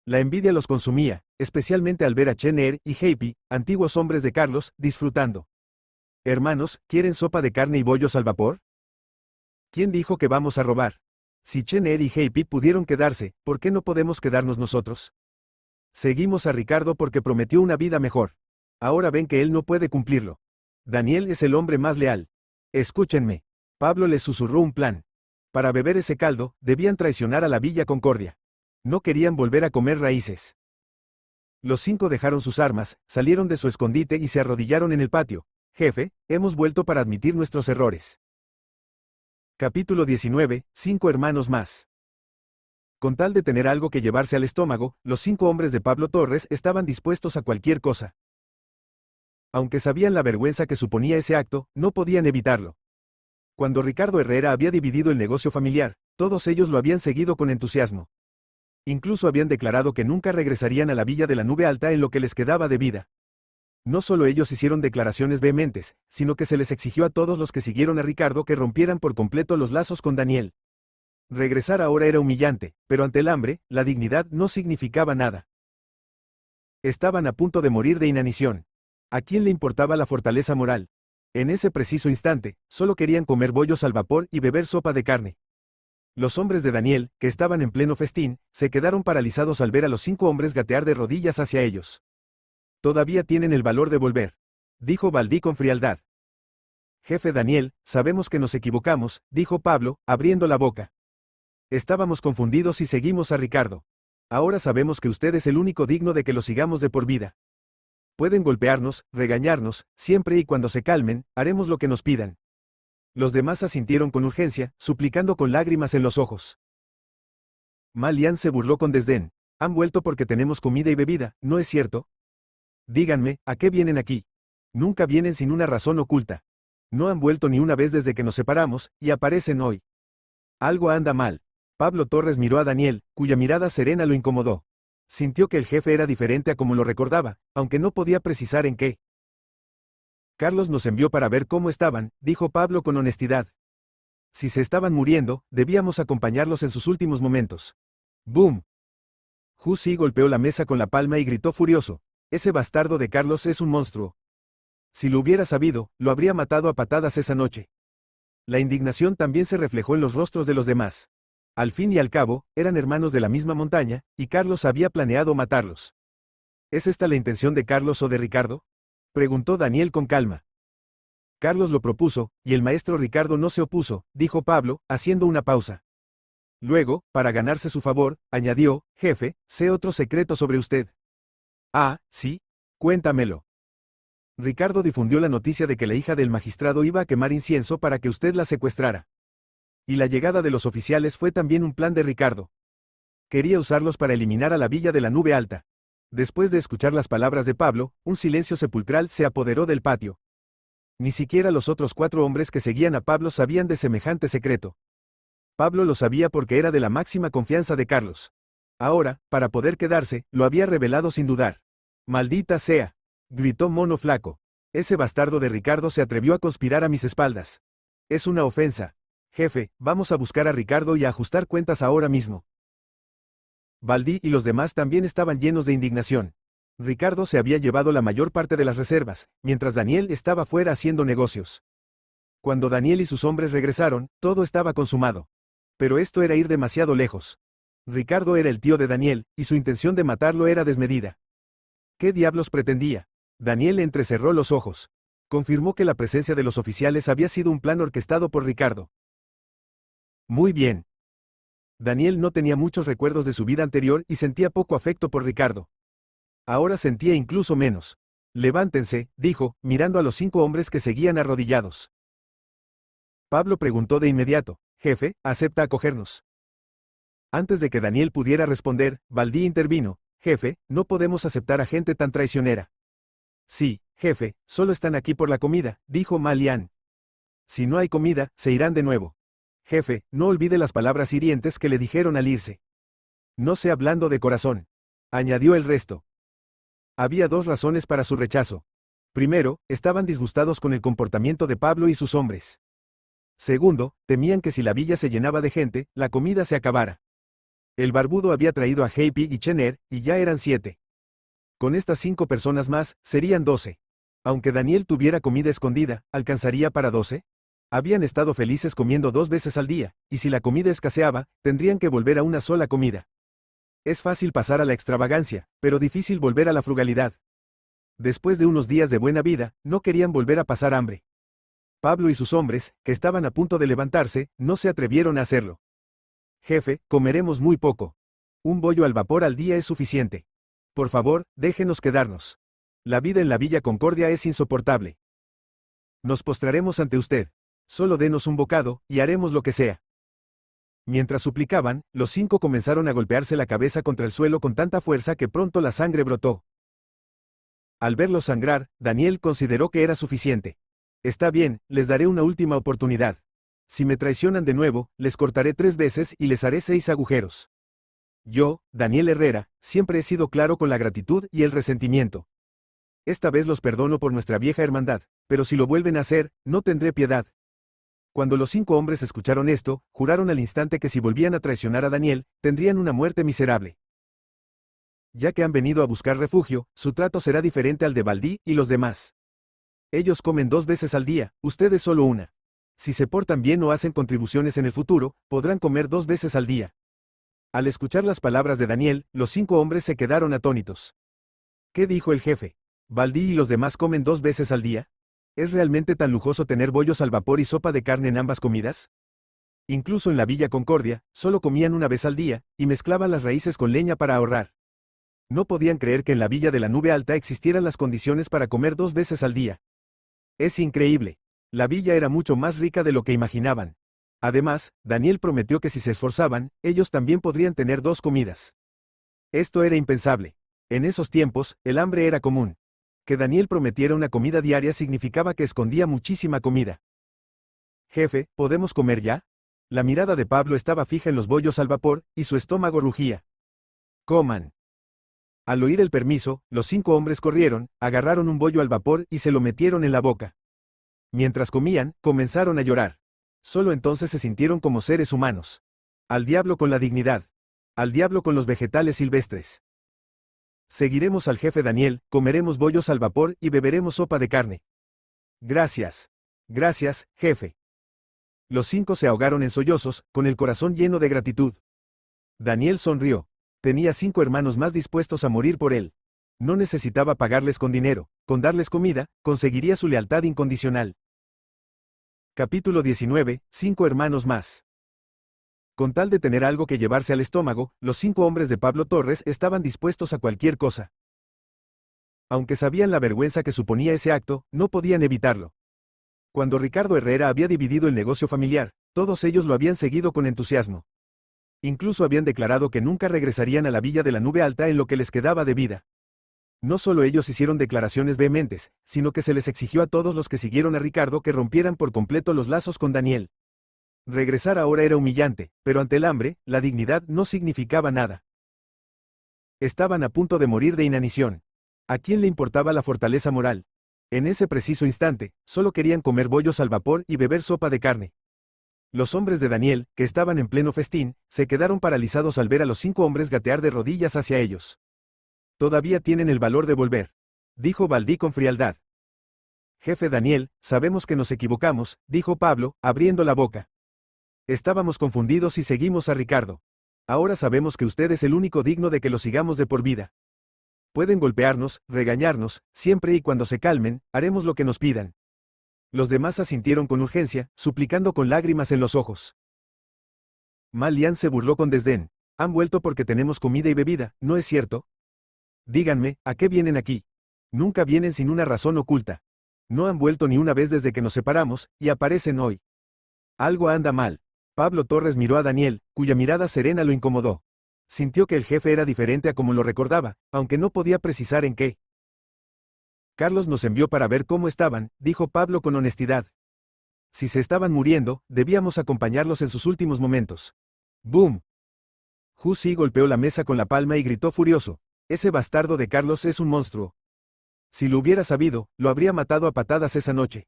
La envidia los consumía, especialmente al ver a Chen Er y Heipi, antiguos hombres de Carlos, disfrutando. Hermanos, ¿quieren sopa de carne y bollos al vapor? ¿Quién dijo que vamos a robar? Si Chen Er y Heipi pudieron quedarse, ¿por qué no podemos quedarnos nosotros? Seguimos a Ricardo porque prometió una vida mejor. Ahora ven que él no puede cumplirlo. Daniel es el hombre más leal. Escúchenme. Pablo les susurró un plan. Para beber ese caldo, debían traicionar a la Villa Concordia. No querían volver a comer raíces. Los 5 dejaron sus armas, salieron de su escondite y se arrodillaron en el patio. Jefe, hemos vuelto para admitir nuestros errores. Capítulo 19, 5 hermanos más. Con tal de tener algo que llevarse al estómago, los 5 hombres de Pablo Torres estaban dispuestos a cualquier cosa. Aunque sabían la vergüenza que suponía ese acto, no podían evitarlo. Cuando Ricardo Herrera había dividido el negocio familiar, todos ellos lo habían seguido con entusiasmo. Incluso habían declarado que nunca regresarían a la Villa de la Nube Alta en lo que les quedaba de vida. No solo ellos hicieron declaraciones vehementes, sino que se les exigió a todos los que siguieron a Ricardo que rompieran por completo los lazos con Daniel. Regresar ahora era humillante, pero ante el hambre, la dignidad no significaba nada. Estaban a punto de morir de inanición. ¿A quién le importaba la fortaleza moral? En ese preciso instante, solo querían comer bollos al vapor y beber sopa de carne. Los hombres de Daniel, que estaban en pleno festín, se quedaron paralizados al ver a los 5 hombres gatear de rodillas hacia ellos. Todavía tienen el valor de volver, dijo Baldí con frialdad. Jefe Daniel, sabemos que nos equivocamos, dijo Pablo, abriendo la boca. Estábamos confundidos y seguimos a Ricardo. Ahora sabemos que usted es el único digno de que lo sigamos de por vida. Pueden golpearnos, regañarnos, siempre y cuando se calmen, haremos lo que nos pidan. Los demás asintieron con urgencia, suplicando con lágrimas en los ojos. Malian se burló con desdén. Han vuelto porque tenemos comida y bebida, ¿no es cierto? Díganme, ¿a qué vienen aquí? Nunca vienen sin una razón oculta. No han vuelto ni una vez desde que nos separamos, y aparecen hoy. Algo anda mal. Pablo Torres miró a Daniel, cuya mirada serena lo incomodó. Sintió que el jefe era diferente a como lo recordaba, aunque no podía precisar en qué. Carlos nos envió para ver cómo estaban, dijo Pablo con honestidad. Si se estaban muriendo, debíamos acompañarlos en sus últimos momentos. ¡Boom! Jussi golpeó la mesa con la palma y gritó furioso. Ese bastardo de Carlos es un monstruo. Si lo hubiera sabido, lo habría matado a patadas esa noche. La indignación también se reflejó en los rostros de los demás. Al fin y al cabo, eran hermanos de la misma montaña, y Carlos había planeado matarlos. ¿Es esta la intención de Carlos o de Ricardo? Preguntó Daniel con calma. Carlos lo propuso, y el maestro Ricardo no se opuso, dijo Pablo, haciendo una pausa. Luego, para ganarse su favor, añadió, jefe, sé otro secreto sobre usted. Ah, ¿sí? Cuéntamelo. Ricardo difundió la noticia de que la hija del magistrado iba a quemar incienso para que usted la secuestrara. Y la llegada de los oficiales fue también un plan de Ricardo. Quería usarlos para eliminar a la villa de la Nube Alta. Después de escuchar las palabras de Pablo, un silencio sepulcral se apoderó del patio. Ni siquiera los otros 4 hombres que seguían a Pablo sabían de semejante secreto. Pablo lo sabía porque era de la máxima confianza de Carlos. Ahora, para poder quedarse, lo había revelado sin dudar. «Maldita sea», gritó Mono Flaco. «Ese bastardo de Ricardo se atrevió a conspirar a mis espaldas. Es una ofensa. Jefe, vamos a buscar a Ricardo y a ajustar cuentas ahora mismo». Baldí y los demás también estaban llenos de indignación. Ricardo se había llevado la mayor parte de las reservas, mientras Daniel estaba fuera haciendo negocios. Cuando Daniel y sus hombres regresaron, todo estaba consumado. Pero esto era ir demasiado lejos. Ricardo era el tío de Daniel, y su intención de matarlo era desmedida. ¿Qué diablos pretendía? Daniel entrecerró los ojos. Confirmó que la presencia de los oficiales había sido un plan orquestado por Ricardo. Muy bien. Daniel no tenía muchos recuerdos de su vida anterior y sentía poco afecto por Ricardo. Ahora sentía incluso menos. Levántense, dijo, mirando a los 5 hombres que seguían arrodillados. Pablo preguntó de inmediato, jefe, ¿acepta acogernos? Antes de que Daniel pudiera responder, Baldí intervino, jefe, no podemos aceptar a gente tan traicionera. Sí, jefe, solo están aquí por la comida, dijo Malian. Si no hay comida, se irán de nuevo. Jefe, no olvide las palabras hirientes que le dijeron al irse. No sea blando de corazón. Añadió el resto. Había 2 razones para su rechazo. Primero, estaban disgustados con el comportamiento de Pablo y sus hombres. Segundo, temían que si la villa se llenaba de gente, la comida se acabara. El barbudo había traído a Heipi y Chener, y ya eran 7. Con estas 5 personas más, serían 12. Aunque Daniel tuviera comida escondida, ¿alcanzaría para 12? Habían estado felices comiendo 2 veces al día, y si la comida escaseaba, tendrían que volver a una sola comida. Es fácil pasar a la extravagancia, pero difícil volver a la frugalidad. Después de unos días de buena vida, no querían volver a pasar hambre. Pablo y sus hombres, que estaban a punto de levantarse, no se atrevieron a hacerlo. Jefe, comeremos muy poco. Un bollo al vapor al día es suficiente. Por favor, déjenos quedarnos. La vida en la Villa Concordia es insoportable. Nos postraremos ante usted. Solo denos un bocado, y haremos lo que sea. Mientras suplicaban, los 5 comenzaron a golpearse la cabeza contra el suelo con tanta fuerza que pronto la sangre brotó. Al verlos sangrar, Daniel consideró que era suficiente. Está bien, les daré una última oportunidad. Si me traicionan de nuevo, les cortaré 3 veces y les haré 6 agujeros. Yo, Daniel Herrera, siempre he sido claro con la gratitud y el resentimiento. Esta vez los perdono por nuestra vieja hermandad, pero si lo vuelven a hacer, no tendré piedad. Cuando los 5 hombres escucharon esto, juraron al instante que si volvían a traicionar a Daniel, tendrían una muerte miserable. Ya que han venido a buscar refugio, su trato será diferente al de Baldí y los demás. Ellos comen 2 veces al día, ustedes solo una. Si se portan bien o hacen contribuciones en el futuro, podrán comer 2 veces al día. Al escuchar las palabras de Daniel, los 5 hombres se quedaron atónitos. ¿Qué dijo el jefe? ¿Baldí y los demás comen 2 veces al día? ¿Es realmente tan lujoso tener bollos al vapor y sopa de carne en ambas comidas? Incluso en la Villa Concordia, solo comían 1 vez al día, y mezclaban las raíces con leña para ahorrar. No podían creer que en la Villa de la Nube Alta existieran las condiciones para comer 2 veces al día. Es increíble. La villa era mucho más rica de lo que imaginaban. Además, Daniel prometió que si se esforzaban, ellos también podrían tener 2 comidas. Esto era impensable. En esos tiempos, el hambre era común. Que Daniel prometiera una comida diaria significaba que escondía muchísima comida. Jefe, ¿podemos comer ya? La mirada de Pablo estaba fija en los bollos al vapor, y su estómago rugía. Coman. Al oír el permiso, los 5 hombres corrieron, agarraron un bollo al vapor y se lo metieron en la boca. Mientras comían, comenzaron a llorar. Solo entonces se sintieron como seres humanos. Al diablo con la dignidad. Al diablo con los vegetales silvestres. Seguiremos al jefe Daniel, comeremos bollos al vapor y beberemos sopa de carne. Gracias. Gracias, jefe. Los 5 se ahogaron en sollozos, con el corazón lleno de gratitud. Daniel sonrió. Tenía 5 hermanos más dispuestos a morir por él. No necesitaba pagarles con dinero, con darles comida, conseguiría su lealtad incondicional. Capítulo 19, 5 hermanos más. Con tal de tener algo que llevarse al estómago, los 5 hombres de Pablo Torres estaban dispuestos a cualquier cosa. Aunque sabían la vergüenza que suponía ese acto, no podían evitarlo. Cuando Ricardo Herrera había dividido el negocio familiar, todos ellos lo habían seguido con entusiasmo. Incluso habían declarado que nunca regresarían a la Villa de la Nube Alta en lo que les quedaba de vida. No solo ellos hicieron declaraciones vehementes, sino que se les exigió a todos los que siguieron a Ricardo que rompieran por completo los lazos con Daniel. Regresar ahora era humillante, pero ante el hambre, la dignidad no significaba nada. Estaban a punto de morir de inanición. ¿A quién le importaba la fortaleza moral? En ese preciso instante, solo querían comer bollos al vapor y beber sopa de carne. Los hombres de Daniel, que estaban en pleno festín, se quedaron paralizados al ver a los 5 hombres gatear de rodillas hacia ellos. Todavía tienen el valor de volver, dijo Baldí con frialdad. Jefe Daniel, sabemos que nos equivocamos, dijo Pablo, abriendo la boca. Estábamos confundidos y seguimos a Ricardo. Ahora sabemos que usted es el único digno de que lo sigamos de por vida. Pueden golpearnos, regañarnos, siempre y cuando se calmen, haremos lo que nos pidan. Los demás asintieron con urgencia, suplicando con lágrimas en los ojos. Malian se burló con desdén. Han vuelto porque tenemos comida y bebida, ¿no es cierto? Díganme, ¿a qué vienen aquí? Nunca vienen sin una razón oculta. No han vuelto ni una vez desde que nos separamos, y aparecen hoy. Algo anda mal. Pablo Torres miró a Daniel, cuya mirada serena lo incomodó. Sintió que el jefe era diferente a como lo recordaba, aunque no podía precisar en qué. Carlos nos envió para ver cómo estaban, dijo Pablo con honestidad. Si se estaban muriendo, debíamos acompañarlos en sus últimos momentos. ¡Boom! Jussi golpeó la mesa con la palma y gritó furioso. Ese bastardo de Carlos es un monstruo. Si lo hubiera sabido, lo habría matado a patadas esa noche.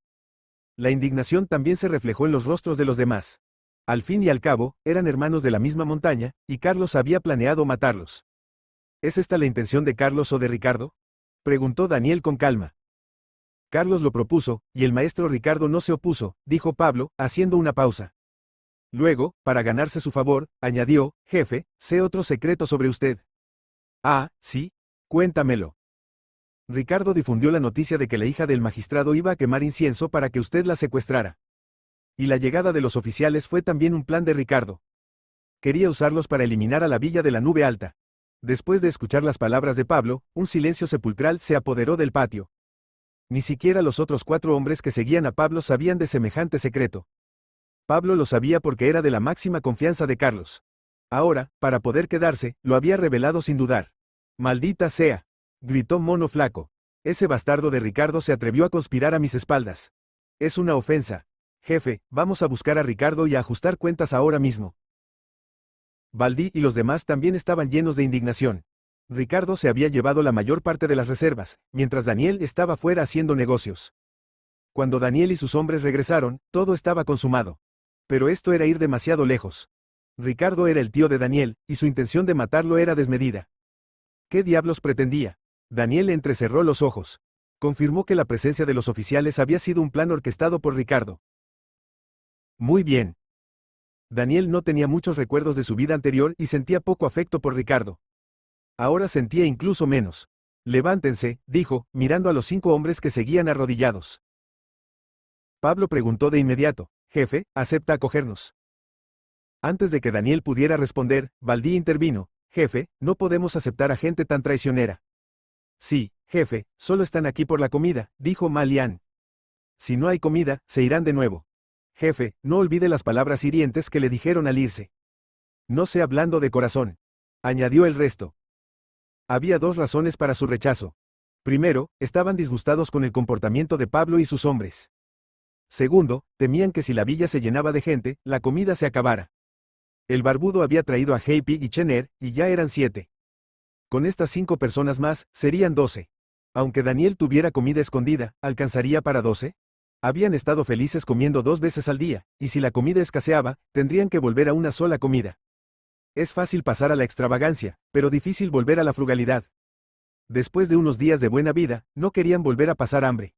La indignación también se reflejó en los rostros de los demás. Al fin y al cabo, eran hermanos de la misma montaña, y Carlos había planeado matarlos. ¿Es esta la intención de Carlos o de Ricardo? Preguntó Daniel con calma. Carlos lo propuso, y el maestro Ricardo no se opuso, dijo Pablo, haciendo una pausa. Luego, para ganarse su favor, añadió, jefe, sé otro secreto sobre usted. Ah, sí, cuéntamelo. Ricardo difundió la noticia de que la hija del magistrado iba a quemar incienso para que usted la secuestrara. Y la llegada de los oficiales fue también un plan de Ricardo. Quería usarlos para eliminar a la Villa de la Nube Alta. Después de escuchar las palabras de Pablo, un silencio sepulcral se apoderó del patio. Ni siquiera los otros 4 hombres que seguían a Pablo sabían de semejante secreto. Pablo lo sabía porque era de la máxima confianza de Carlos. Ahora, para poder quedarse, lo había revelado sin dudar. «Maldita sea», gritó Mono Flaco. «Ese bastardo de Ricardo se atrevió a conspirar a mis espaldas. Es una ofensa. Jefe, vamos a buscar a Ricardo y a ajustar cuentas ahora mismo». Baldí y los demás también estaban llenos de indignación. Ricardo se había llevado la mayor parte de las reservas, mientras Daniel estaba fuera haciendo negocios. Cuando Daniel y sus hombres regresaron, todo estaba consumado. Pero esto era ir demasiado lejos. Ricardo era el tío de Daniel, y su intención de matarlo era desmedida. ¿Qué diablos pretendía? Daniel entrecerró los ojos. Confirmó que la presencia de los oficiales había sido un plan orquestado por Ricardo. Muy bien. Daniel no tenía muchos recuerdos de su vida anterior y sentía poco afecto por Ricardo. Ahora sentía incluso menos. Levántense, dijo, mirando a los 5 hombres que seguían arrodillados. Pablo preguntó de inmediato, jefe, ¿acepta acogernos? Antes de que Daniel pudiera responder, Baldí intervino, jefe, no podemos aceptar a gente tan traicionera. Sí, jefe, solo están aquí por la comida, dijo Malián. Si no hay comida, se irán de nuevo. Jefe, no olvide las palabras hirientes que le dijeron al irse. No sea blando de corazón. Añadió el resto. Había 2 razones para su rechazo. Primero, estaban disgustados con el comportamiento de Pablo y sus hombres. Segundo, temían que si la villa se llenaba de gente, la comida se acabara. El barbudo había traído a Heipi y Chener, y ya eran 7. Con estas 5 personas más, serían 12. Aunque Daniel tuviera comida escondida, ¿alcanzaría para 12? Habían estado felices comiendo 2 veces al día, y si la comida escaseaba, tendrían que volver a una sola comida. Es fácil pasar a la extravagancia, pero difícil volver a la frugalidad. Después de unos días de buena vida, no querían volver a pasar hambre.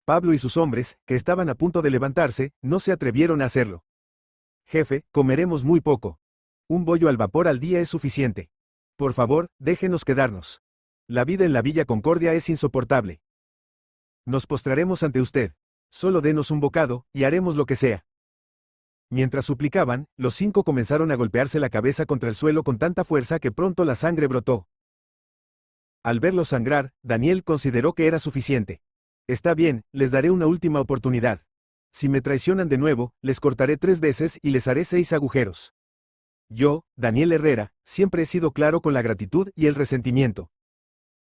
Pablo y sus hombres, que estaban a punto de levantarse, no se atrevieron a hacerlo. Jefe, comeremos muy poco. Un bollo al vapor al día es suficiente. Por favor, déjenos quedarnos. La vida en la Villa Concordia es insoportable. Nos postraremos ante usted. Solo denos un bocado, y haremos lo que sea. Mientras suplicaban, los 5 comenzaron a golpearse la cabeza contra el suelo con tanta fuerza que pronto la sangre brotó. Al verlos sangrar, Daniel consideró que era suficiente. Está bien, les daré una última oportunidad. Si me traicionan de nuevo, les cortaré 3 veces y les haré 6 agujeros. Yo, Daniel Herrera, siempre he sido claro con la gratitud y el resentimiento.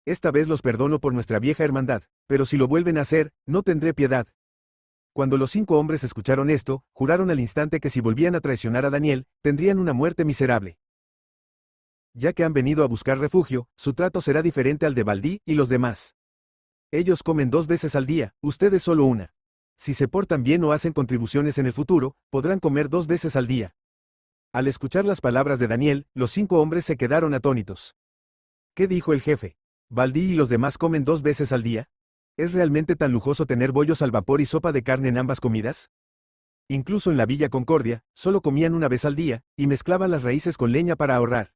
Esta vez los perdono por nuestra vieja hermandad, pero si lo vuelven a hacer, no tendré piedad. Cuando los 5 hombres escucharon esto, juraron al instante que si volvían a traicionar a Daniel, tendrían una muerte miserable. Ya que han venido a buscar refugio, su trato será diferente al de Baldí y los demás. Ellos comen 2 veces al día, ustedes solo una. Si se portan bien o hacen contribuciones en el futuro, podrán comer 2 veces al día. Al escuchar las palabras de Daniel, los 5 hombres se quedaron atónitos. ¿Qué dijo el jefe? ¿Baldí y los demás comen 2 veces al día? ¿Es realmente tan lujoso tener bollos al vapor y sopa de carne en ambas comidas? Incluso en la Villa Concordia, solo comían una vez al día, y mezclaban las raíces con leña para ahorrar.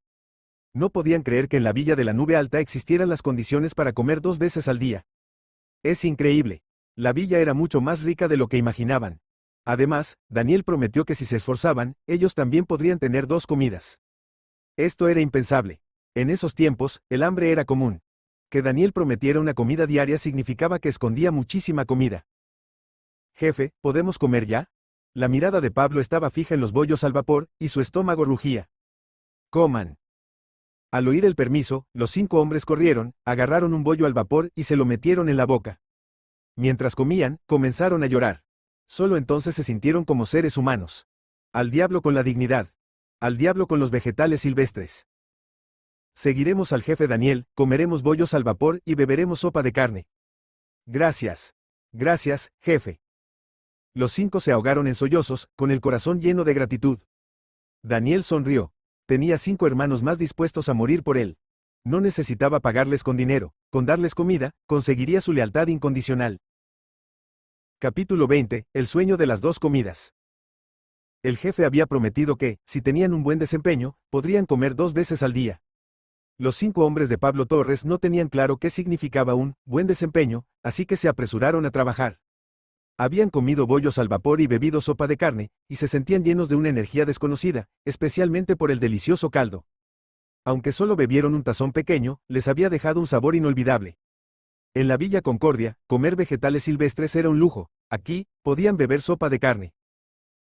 No podían creer que en la Villa de la Nube Alta existieran las condiciones para comer 2 veces al día. Es increíble. La villa era mucho más rica de lo que imaginaban. Además, Daniel prometió que si se esforzaban, ellos también podrían tener 2 comidas. Esto era impensable. En esos tiempos, el hambre era común. Que Daniel prometiera una comida diaria significaba que escondía muchísima comida. Jefe, ¿podemos comer ya? La mirada de Pablo estaba fija en los bollos al vapor, y su estómago rugía. Coman. Al oír el permiso, los 5 hombres corrieron, agarraron un bollo al vapor y se lo metieron en la boca. Mientras comían, comenzaron a llorar. Solo entonces se sintieron como seres humanos. Al diablo con la dignidad. Al diablo con los vegetales silvestres. Seguiremos al jefe Daniel, comeremos bollos al vapor y beberemos sopa de carne. Gracias. Gracias, jefe. Los 5 se ahogaron en sollozos, con el corazón lleno de gratitud. Daniel sonrió. Tenía 5 hermanos más dispuestos a morir por él. No necesitaba pagarles con dinero, con darles comida, conseguiría su lealtad incondicional. Capítulo 20, el sueño de las 2 comidas. El jefe había prometido que, si tenían un buen desempeño, podrían comer 2 veces al día. Los 5 hombres de Pablo Torres no tenían claro qué significaba un buen desempeño, así que se apresuraron a trabajar. Habían comido bollos al vapor y bebido sopa de carne, y se sentían llenos de una energía desconocida, especialmente por el delicioso caldo. Aunque solo bebieron un tazón pequeño, les había dejado un sabor inolvidable. En la Villa Concordia, comer vegetales silvestres era un lujo, aquí, podían beber sopa de carne.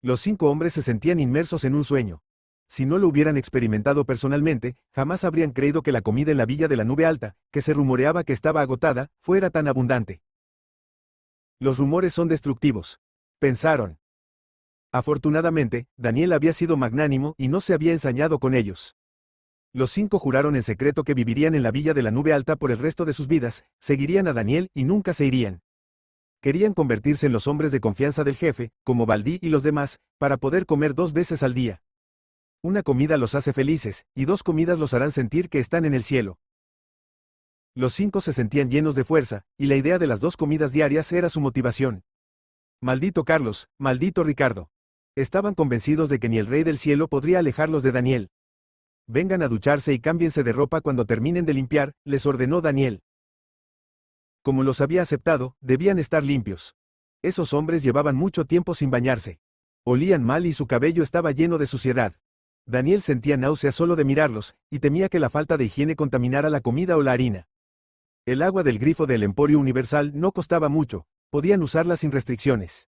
Los 5 hombres se sentían inmersos en un sueño. Si no lo hubieran experimentado personalmente, jamás habrían creído que la comida en la Villa de la Nube Alta, que se rumoreaba que estaba agotada, fuera tan abundante. Los rumores son destructivos. Pensaron. Afortunadamente, Daniel había sido magnánimo y no se había ensañado con ellos. Los 5 juraron en secreto que vivirían en la Villa de la Nube Alta por el resto de sus vidas, seguirían a Daniel y nunca se irían. Querían convertirse en los hombres de confianza del jefe, como Baldí y los demás, para poder comer 2 veces al día. Una comida los hace felices, y 2 comidas los harán sentir que están en el cielo. Los 5 se sentían llenos de fuerza, y la idea de las 2 comidas diarias era su motivación. Maldito Carlos, maldito Ricardo. Estaban convencidos de que ni el Rey del Cielo podría alejarlos de Daniel. Vengan a ducharse y cámbiense de ropa cuando terminen de limpiar, les ordenó Daniel. Como los había aceptado, debían estar limpios. Esos hombres llevaban mucho tiempo sin bañarse. Olían mal y su cabello estaba lleno de suciedad. Daniel sentía náuseas solo de mirarlos, y temía que la falta de higiene contaminara la comida o la harina. El agua del grifo del Emporio Universal no costaba mucho, podían usarla sin restricciones.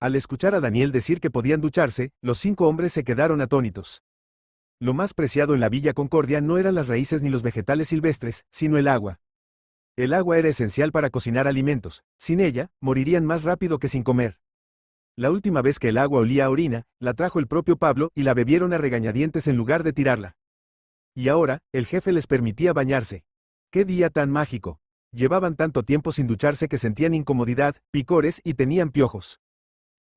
Al escuchar a Daniel decir que podían ducharse, los 5 hombres se quedaron atónitos. Lo más preciado en la Villa Concordia no eran las raíces ni los vegetales silvestres, sino el agua. El agua era esencial para cocinar alimentos, sin ella, morirían más rápido que sin comer. La última vez que el agua olía a orina, la trajo el propio Pablo y la bebieron a regañadientes en lugar de tirarla. Y ahora, el jefe les permitía bañarse. ¡Qué día tan mágico! Llevaban tanto tiempo sin ducharse que sentían incomodidad, picores y tenían piojos.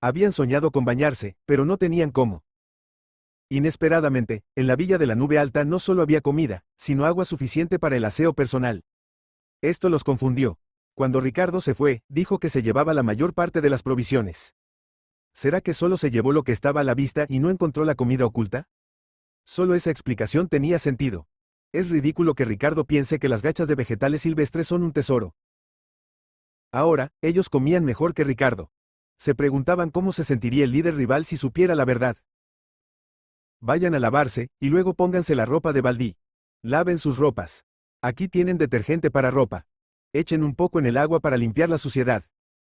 Habían soñado con bañarse, pero no tenían cómo. Inesperadamente, en la Villa de la Nube Alta no solo había comida, sino agua suficiente para el aseo personal. Esto los confundió. Cuando Ricardo se fue, dijo que se llevaba la mayor parte de las provisiones. ¿Será que solo se llevó lo que estaba a la vista y no encontró la comida oculta? Solo esa explicación tenía sentido. Es ridículo que Ricardo piense que las gachas de vegetales silvestres son un tesoro. Ahora, ellos comían mejor que Ricardo. Se preguntaban cómo se sentiría el líder rival si supiera la verdad. Vayan a lavarse, y luego pónganse la ropa de Baldí. Laven sus ropas. Aquí tienen detergente para ropa. Echen un poco en el agua para limpiar la suciedad.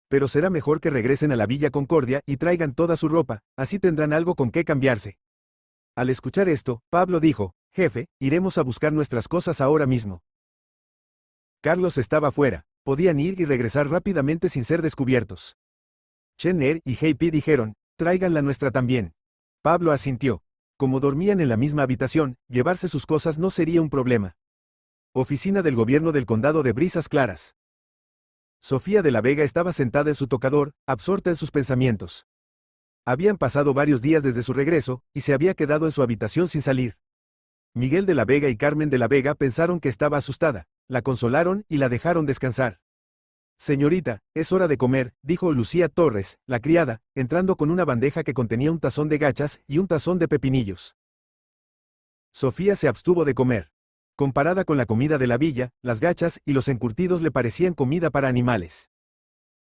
Pero será mejor que regresen a la Villa Concordia y traigan toda su ropa, así tendrán algo con qué cambiarse. Al escuchar esto, Pablo dijo, jefe, iremos a buscar nuestras cosas ahora mismo. Carlos estaba fuera, podían ir y regresar rápidamente sin ser descubiertos. Chen y JP dijeron, traigan la nuestra también. Pablo asintió. Como dormían en la misma habitación, llevarse sus cosas no sería un problema. Oficina del Gobierno del Condado de Brisas Claras. Sofía de la Vega estaba sentada en su tocador, absorta en sus pensamientos. Habían pasado varios días desde su regreso, y se había quedado en su habitación sin salir. Miguel de la Vega y Carmen de la Vega pensaron que estaba asustada, la consolaron y la dejaron descansar. Señorita, es hora de comer, dijo Lucía Torres, la criada, entrando con una bandeja que contenía un tazón de gachas y un tazón de pepinillos. Sofía se abstuvo de comer. Comparada con la comida de la villa, las gachas y los encurtidos le parecían comida para animales.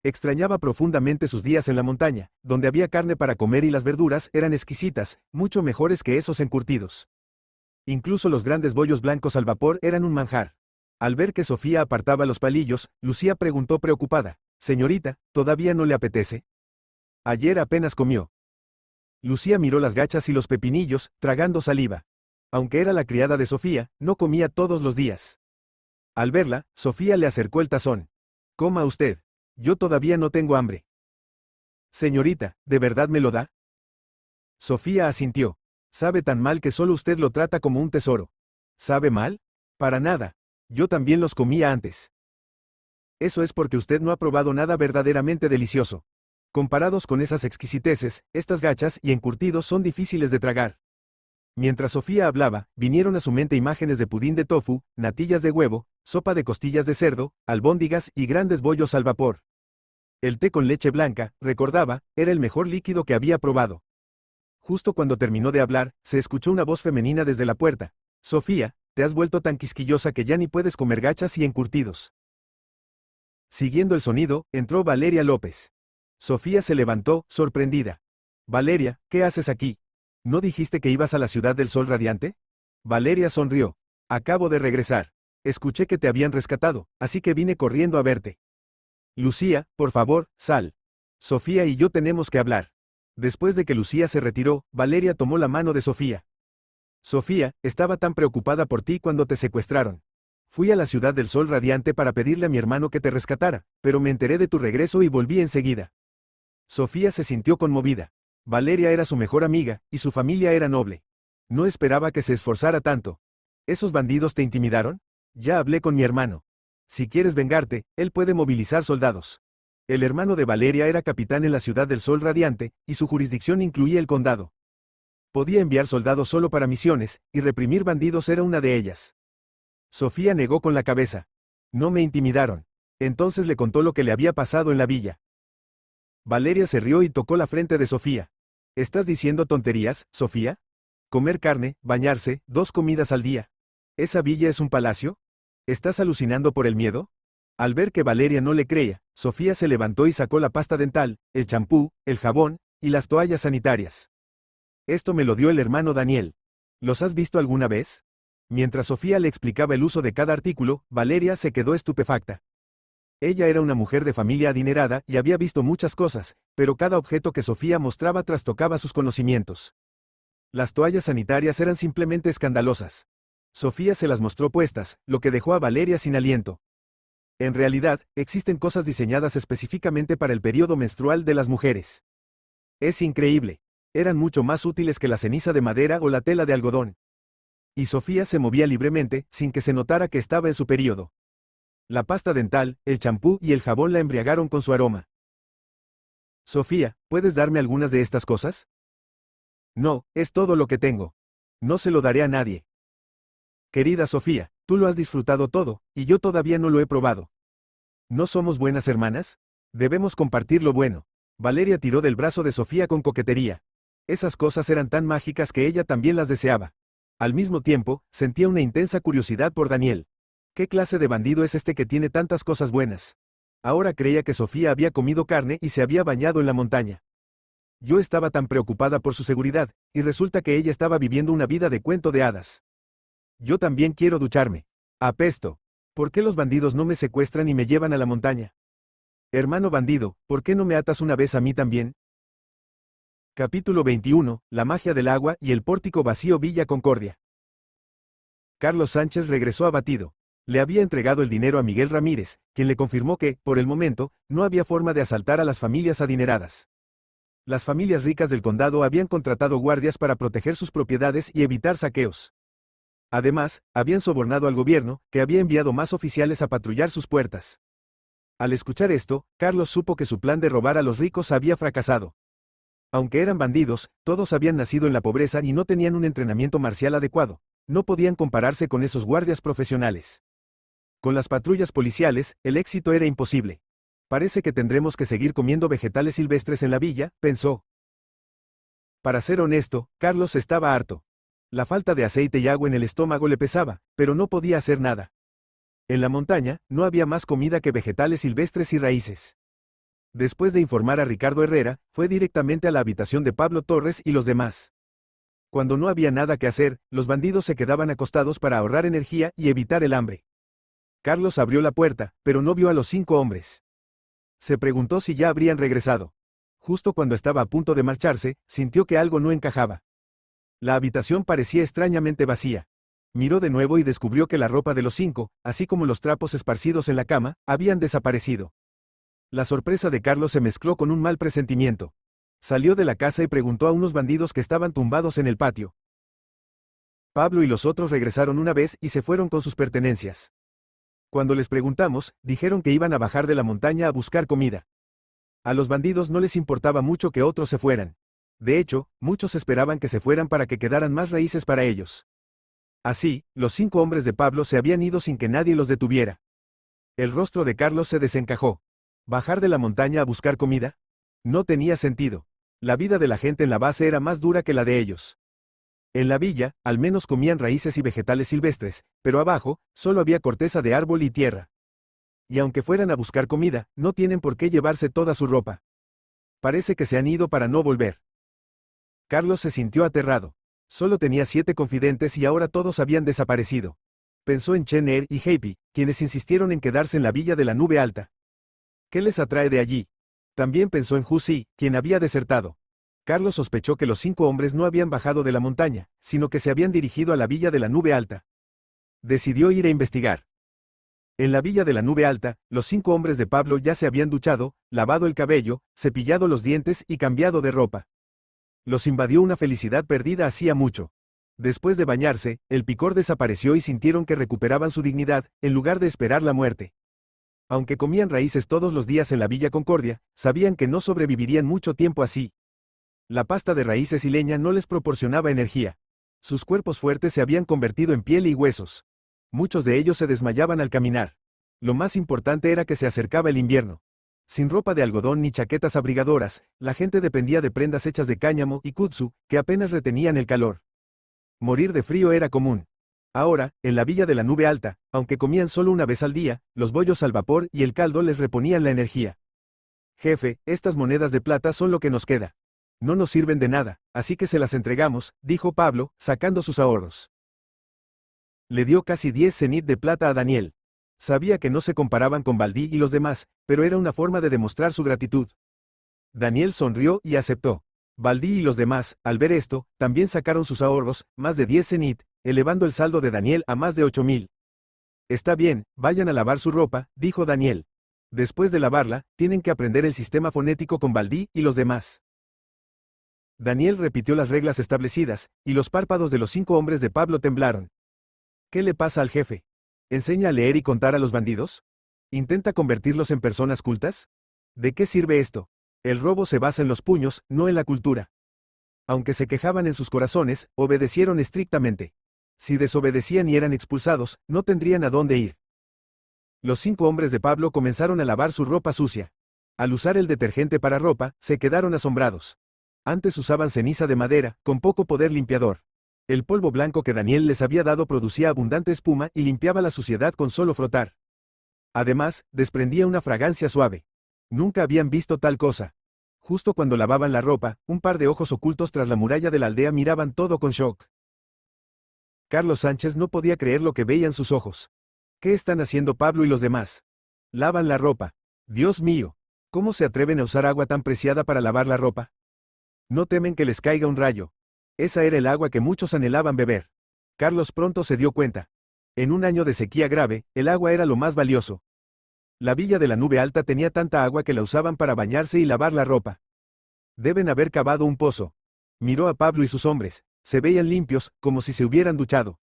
Extrañaba profundamente sus días en la montaña, donde había carne para comer y las verduras eran exquisitas, mucho mejores que esos encurtidos. Incluso los grandes bollos blancos al vapor eran un manjar. Al ver que Sofía apartaba los palillos, Lucía preguntó preocupada, «Señorita, ¿todavía no le apetece?» Ayer apenas comió. Lucía miró las gachas y los pepinillos, tragando saliva. Aunque era la criada de Sofía, no comía todos los días. Al verla, Sofía le acercó el tazón. «Coma usted. Yo todavía no tengo hambre». «Señorita, ¿de verdad me lo da?» Sofía asintió. «Sabe tan mal que solo usted lo trata como un tesoro». «¿Sabe mal? Para nada. Yo también los comía antes». «Eso es porque usted no ha probado nada verdaderamente delicioso. Comparados con esas exquisiteces, estas gachas y encurtidos son difíciles de tragar». Mientras Sofía hablaba, vinieron a su mente imágenes de pudín de tofu, natillas de huevo, sopa de costillas de cerdo, albóndigas y grandes bollos al vapor. El té con leche blanca, recordaba, era el mejor líquido que había probado. Justo cuando terminó de hablar, se escuchó una voz femenina desde la puerta. «Sofía, te has vuelto tan quisquillosa que ya ni puedes comer gachas y encurtidos». Siguiendo el sonido, entró Valeria López. Sofía se levantó, sorprendida. «Valeria, ¿qué haces aquí? ¿No dijiste que ibas a la Ciudad del Sol Radiante?» Valeria sonrió. «Acabo de regresar. Escuché que te habían rescatado, así que vine corriendo a verte». «Lucía, por favor, sal. Sofía y yo tenemos que hablar». Después de que Lucía se retiró, Valeria tomó la mano de Sofía. «Sofía, estaba tan preocupada por ti cuando te secuestraron. Fui a la Ciudad del Sol Radiante para pedirle a mi hermano que te rescatara, pero me enteré de tu regreso y volví enseguida». Sofía se sintió conmovida. Valeria era su mejor amiga, y su familia era noble. No esperaba que se esforzara tanto. ¿Esos bandidos te intimidaron? Ya hablé con mi hermano. Si quieres vengarte, él puede movilizar soldados. El hermano de Valeria era capitán en la Ciudad del Sol Radiante, y su jurisdicción incluía el condado. Podía enviar soldados solo para misiones, y reprimir bandidos era una de ellas. Sofía negó con la cabeza. No me intimidaron. Entonces le contó lo que le había pasado en la villa. Valeria se rió y tocó la frente de Sofía. ¿Estás diciendo tonterías, Sofía? Comer carne, bañarse, 2 comidas al día. ¿Esa villa es un palacio? ¿Estás alucinando por el miedo? Al ver que Valeria no le creía, Sofía se levantó y sacó la pasta dental, el champú, el jabón, y las toallas sanitarias. Esto me lo dio el hermano Daniel. ¿Los has visto alguna vez? Mientras Sofía le explicaba el uso de cada artículo, Valeria se quedó estupefacta. Ella era una mujer de familia adinerada y había visto muchas cosas, pero cada objeto que Sofía mostraba trastocaba sus conocimientos. Las toallas sanitarias eran simplemente escandalosas. Sofía se las mostró puestas, lo que dejó a Valeria sin aliento. En realidad, existen cosas diseñadas específicamente para el periodo menstrual de las mujeres. Es increíble. Eran mucho más útiles que la ceniza de madera o la tela de algodón. Y Sofía se movía libremente, sin que se notara que estaba en su periodo. La pasta dental, el champú y el jabón la embriagaron con su aroma. Sofía, ¿puedes darme algunas de estas cosas? No, es todo lo que tengo. No se lo daré a nadie. Querida Sofía, tú lo has disfrutado todo, y yo todavía no lo he probado. ¿No somos buenas hermanas? Debemos compartir lo bueno. Valeria tiró del brazo de Sofía con coquetería. Esas cosas eran tan mágicas que ella también las deseaba. Al mismo tiempo, sentía una intensa curiosidad por Daniel. ¿Qué clase de bandido es este que tiene tantas cosas buenas? Ahora creía que Sofía había comido carne y se había bañado en la montaña. Yo estaba tan preocupada por su seguridad, y resulta que ella estaba viviendo una vida de cuento de hadas. Yo también quiero ducharme. Apesto. ¿Por qué los bandidos no me secuestran y me llevan a la montaña? Hermano bandido, ¿por qué no me atas una vez a mí también? Capítulo 21, La magia del agua y el pórtico vacío Villa Concordia. Carlos Sánchez regresó abatido. Le había entregado el dinero a Miguel Ramírez, quien le confirmó que, por el momento, no había forma de asaltar a las familias adineradas. Las familias ricas del condado habían contratado guardias para proteger sus propiedades y evitar saqueos. Además, habían sobornado al gobierno, que había enviado más oficiales a patrullar sus puertas. Al escuchar esto, Carlos supo que su plan de robar a los ricos había fracasado. Aunque eran bandidos, todos habían nacido en la pobreza y no tenían un entrenamiento marcial adecuado. No podían compararse con esos guardias profesionales. Con las patrullas policiales, el éxito era imposible. Parece que tendremos que seguir comiendo vegetales silvestres en la villa, pensó. Para ser honesto, Carlos estaba harto. La falta de aceite y agua en el estómago le pesaba, pero no podía hacer nada. En la montaña, no había más comida que vegetales silvestres y raíces. Después de informar a Ricardo Herrera, fue directamente a la habitación de Pablo Torres y los demás. Cuando no había nada que hacer, los bandidos se quedaban acostados para ahorrar energía y evitar el hambre. Carlos abrió la puerta, pero no vio a los 5 hombres. Se preguntó si ya habrían regresado. Justo cuando estaba a punto de marcharse, sintió que algo no encajaba. La habitación parecía extrañamente vacía. Miró de nuevo y descubrió que la ropa de los 5, así como los trapos esparcidos en la cama, habían desaparecido. La sorpresa de Carlos se mezcló con un mal presentimiento. Salió de la casa y preguntó a unos bandidos que estaban tumbados en el patio. Pablo y los otros regresaron una vez y se fueron con sus pertenencias. Cuando les preguntamos, dijeron que iban a bajar de la montaña a buscar comida. A los bandidos no les importaba mucho que otros se fueran. De hecho, muchos esperaban que se fueran para que quedaran más raíces para ellos. Así, los 5 hombres de Pablo se habían ido sin que nadie los detuviera. El rostro de Carlos se desencajó. ¿Bajar de la montaña a buscar comida? No tenía sentido. La vida de la gente en la base era más dura que la de ellos. En la villa, al menos comían raíces y vegetales silvestres, pero abajo, solo había corteza de árbol y tierra. Y aunque fueran a buscar comida, no tienen por qué llevarse toda su ropa. Parece que se han ido para no volver. Carlos se sintió aterrado. Solo tenía 7 confidentes y ahora todos habían desaparecido. Pensó en Chen Er y Happy, quienes insistieron en quedarse en la villa de la Nube Alta. ¿Qué les atrae de allí? También pensó en Hu Si, quien había desertado. Carlos sospechó que los 5 hombres no habían bajado de la montaña, sino que se habían dirigido a la villa de la Nube Alta. Decidió ir a investigar. En la villa de la Nube Alta, los 5 hombres de Pablo ya se habían duchado, lavado el cabello, cepillado los dientes y cambiado de ropa. Los invadió una felicidad perdida hacía mucho. Después de bañarse, el picor desapareció y sintieron que recuperaban su dignidad, en lugar de esperar la muerte. Aunque comían raíces todos los días en la Villa Concordia, sabían que no sobrevivirían mucho tiempo así. La pasta de raíces y leña no les proporcionaba energía. Sus cuerpos fuertes se habían convertido en piel y huesos. Muchos de ellos se desmayaban al caminar. Lo más importante era que se acercaba el invierno. Sin ropa de algodón ni chaquetas abrigadoras, la gente dependía de prendas hechas de cáñamo y kudzu, que apenas retenían el calor. Morir de frío era común. Ahora, en la villa de la nube alta, aunque comían solo una vez al día, los bollos al vapor y el caldo les reponían la energía. Jefe, estas monedas de plata son lo que nos queda. No nos sirven de nada, así que se las entregamos, dijo Pablo, sacando sus ahorros. Le dio casi 10 cenit de plata a Daniel. Sabía que no se comparaban con Baldí y los demás, pero era una forma de demostrar su gratitud. Daniel sonrió y aceptó. Baldí y los demás, al ver esto, también sacaron sus ahorros, más de 10 cenit, elevando el saldo de Daniel a más de 8.000. Está bien, vayan a lavar su ropa, dijo Daniel. Después de lavarla, tienen que aprender el sistema fonético con Baldí y los demás. Daniel repitió las reglas establecidas, y los párpados de los 5 hombres de Pablo temblaron. ¿Qué le pasa al jefe? ¿Enseña a leer y contar a los bandidos? ¿Intenta convertirlos en personas cultas? ¿De qué sirve esto? El robo se basa en los puños, no en la cultura. Aunque se quejaban en sus corazones, obedecieron estrictamente. Si desobedecían y eran expulsados, no tendrían a dónde ir. Los 5 hombres de Pablo comenzaron a lavar su ropa sucia. Al usar el detergente para ropa, se quedaron asombrados. Antes usaban ceniza de madera, con poco poder limpiador. El polvo blanco que Daniel les había dado producía abundante espuma y limpiaba la suciedad con solo frotar. Además, desprendía una fragancia suave. Nunca habían visto tal cosa. Justo cuando lavaban la ropa, un par de ojos ocultos tras la muralla de la aldea miraban todo con shock. Carlos Sánchez no podía creer lo que veían sus ojos. ¿Qué están haciendo Pablo y los demás? Lavan la ropa. Dios mío, ¿cómo se atreven a usar agua tan preciada para lavar la ropa? No temen que les caiga un rayo. Esa era el agua que muchos anhelaban beber. Carlos pronto se dio cuenta. En un año de sequía grave, el agua era lo más valioso. La villa de la nube alta tenía tanta agua que la usaban para bañarse y lavar la ropa. Deben haber cavado un pozo. Miró a Pablo y sus hombres. Se veían limpios, como si se hubieran duchado.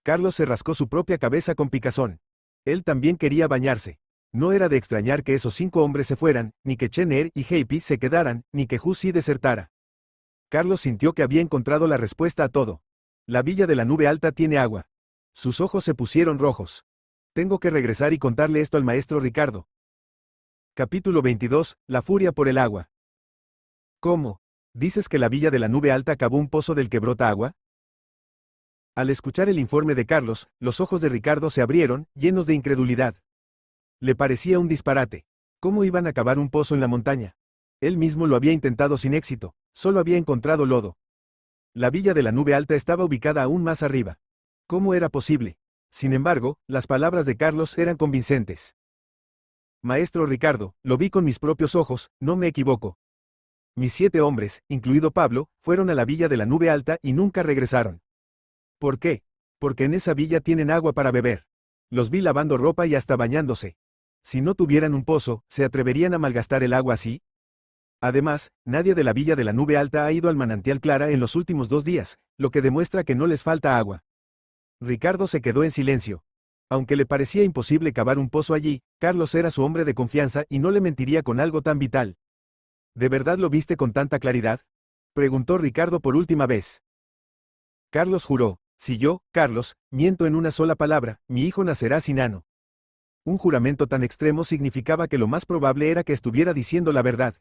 Carlos se rascó su propia cabeza con picazón. Él también quería bañarse. No era de extrañar que esos 5 hombres se fueran, ni que Chener y Heipi se quedaran, ni que Husi desertara. Carlos sintió que había encontrado la respuesta a todo. La villa de la nube alta tiene agua. Sus ojos se pusieron rojos. Tengo que regresar y contarle esto al maestro Ricardo. Capítulo 22, La furia por el agua. ¿Cómo? ¿Dices que la villa de la nube alta cavó un pozo del que brota agua? Al escuchar el informe de Carlos, los ojos de Ricardo se abrieron, llenos de incredulidad. Le parecía un disparate. ¿Cómo iban a cavar un pozo en la montaña? Él mismo lo había intentado sin éxito, solo había encontrado lodo. La villa de la nube alta estaba ubicada aún más arriba. ¿Cómo era posible? Sin embargo, las palabras de Carlos eran convincentes. Maestro Ricardo, lo vi con mis propios ojos, no me equivoco. Mis 7 hombres, incluido Pablo, fueron a la villa de la nube alta y nunca regresaron. ¿Por qué? Porque en esa villa tienen agua para beber. Los vi lavando ropa y hasta bañándose. Si no tuvieran un pozo, ¿se atreverían a malgastar el agua así? Además, nadie de la villa de la nube alta ha ido al manantial Clara en los últimos 2 días, lo que demuestra que no les falta agua. Ricardo se quedó en silencio. Aunque le parecía imposible cavar un pozo allí, Carlos era su hombre de confianza y no le mentiría con algo tan vital. ¿De verdad lo viste con tanta claridad? Preguntó Ricardo por última vez. Carlos juró, si yo, Carlos, miento en una sola palabra, mi hijo nacerá sin ano. Un juramento tan extremo significaba que lo más probable era que estuviera diciendo la verdad.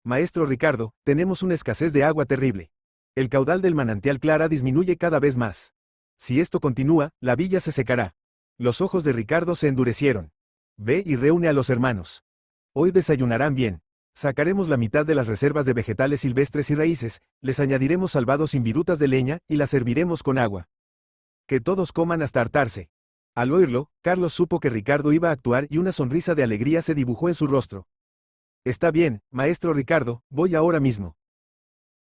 Maestro Ricardo, tenemos una escasez de agua terrible. El caudal del manantial Clara disminuye cada vez más. Si esto continúa, la villa se secará. Los ojos de Ricardo se endurecieron. Ve y reúne a los hermanos. Hoy desayunarán bien. Sacaremos la mitad de las reservas de vegetales silvestres y raíces, les añadiremos salvados sin virutas de leña y las serviremos con agua. Que todos coman hasta hartarse. Al oírlo, Carlos supo que Ricardo iba a actuar y una sonrisa de alegría se dibujó en su rostro. Está bien, maestro Ricardo, voy ahora mismo.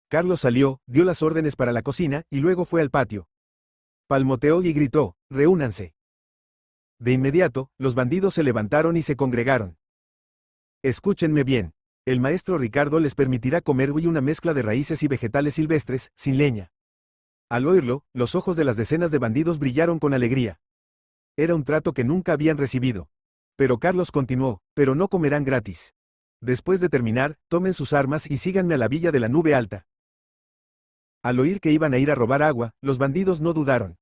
Carlos salió, dio las órdenes para la cocina y luego fue al patio. Palmoteó y gritó, reúnanse. De inmediato, los bandidos se levantaron y se congregaron. Escúchenme bien. El maestro Ricardo les permitirá comer hoy una mezcla de raíces y vegetales silvestres, sin leña. Al oírlo, los ojos de las decenas de bandidos brillaron con alegría. Era un trato que nunca habían recibido. Pero Carlos continuó, pero no comerán gratis. Después de terminar, tomen sus armas y síganme a la villa de la nube alta. Al oír que iban a ir a robar agua, los bandidos no dudaron.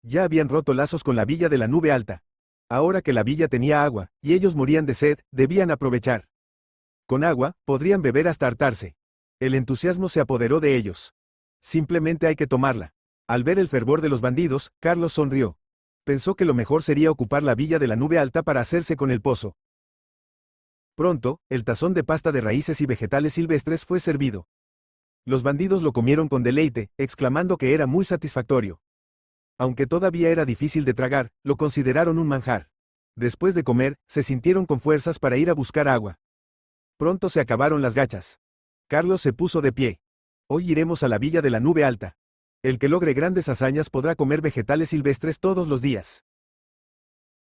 Ya habían roto lazos con la villa de la nube alta. Ahora que la villa tenía agua, y ellos morían de sed, debían aprovechar. Con agua, podrían beber hasta hartarse. El entusiasmo se apoderó de ellos. Simplemente hay que tomarla. Al ver el fervor de los bandidos, Carlos sonrió. Pensó que lo mejor sería ocupar la villa de la Nube Alta para hacerse con el pozo. Pronto, el tazón de pasta de raíces y vegetales silvestres fue servido. Los bandidos lo comieron con deleite, exclamando que era muy satisfactorio. Aunque todavía era difícil de tragar, lo consideraron un manjar. Después de comer, se sintieron con fuerzas para ir a buscar agua. Pronto se acabaron las gachas. Carlos se puso de pie. Hoy iremos a la villa de la Nube Alta. El que logre grandes hazañas podrá comer vegetales silvestres todos los días.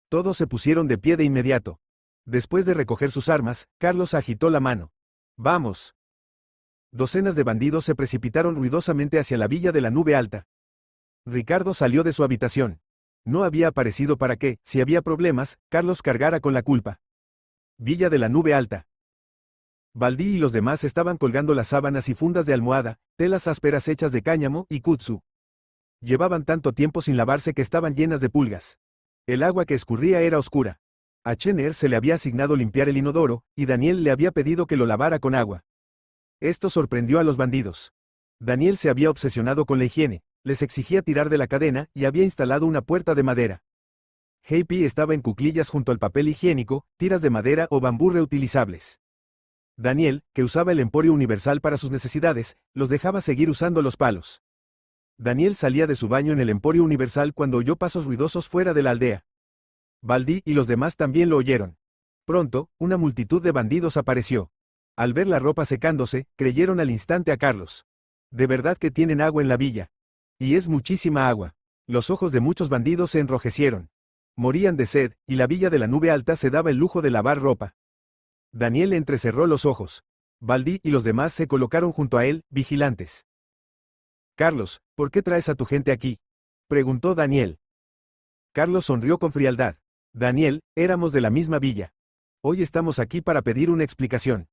Todos se pusieron de pie de inmediato. Después de recoger sus armas, Carlos agitó la mano. ¡Vamos! Docenas de bandidos se precipitaron ruidosamente hacia la villa de la Nube Alta. Ricardo salió de su habitación. No había aparecido para que, si había problemas, Carlos cargara con la culpa. Villa de la Nube Alta. Baldí y los demás estaban colgando las sábanas y fundas de almohada, telas ásperas hechas de cáñamo y kudzu. Llevaban tanto tiempo sin lavarse que estaban llenas de pulgas. El agua que escurría era oscura. A Chenner se le había asignado limpiar el inodoro, y Daniel le había pedido que lo lavara con agua. Esto sorprendió a los bandidos. Daniel se había obsesionado con la higiene, les exigía tirar de la cadena y había instalado una puerta de madera. Happy estaba en cuclillas junto al papel higiénico, tiras de madera o bambú reutilizables. Daniel, que usaba el Emporio Universal para sus necesidades, los dejaba seguir usando los palos. Daniel salía de su baño en el Emporio Universal cuando oyó pasos ruidosos fuera de la aldea. Baldí y los demás también lo oyeron. Pronto, una multitud de bandidos apareció. Al ver la ropa secándose, creyeron al instante a Carlos. De verdad que tienen agua en la villa. Y es muchísima agua. Los ojos de muchos bandidos se enrojecieron. Morían de sed, y la villa de la Nube Alta se daba el lujo de lavar ropa. Daniel entrecerró los ojos. Baldí y los demás se colocaron junto a él, vigilantes. Carlos, ¿por qué traes a tu gente aquí?, preguntó Daniel. Carlos sonrió con frialdad. Daniel, éramos de la misma villa. Hoy estamos aquí para pedir una explicación.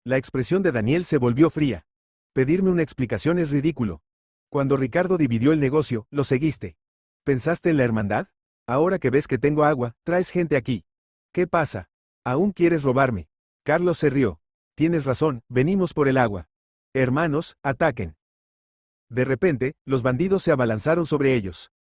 La expresión de Daniel se volvió fría. Pedirme una explicación es ridículo. Cuando Ricardo dividió el negocio, lo seguiste. ¿Pensaste en la hermandad? Ahora que ves que tengo agua, traes gente aquí. ¿Qué pasa? ¿Aún quieres robarme? Carlos se rió. Tienes razón, venimos por el agua. Hermanos, ataquen. De repente, los bandidos se abalanzaron sobre ellos.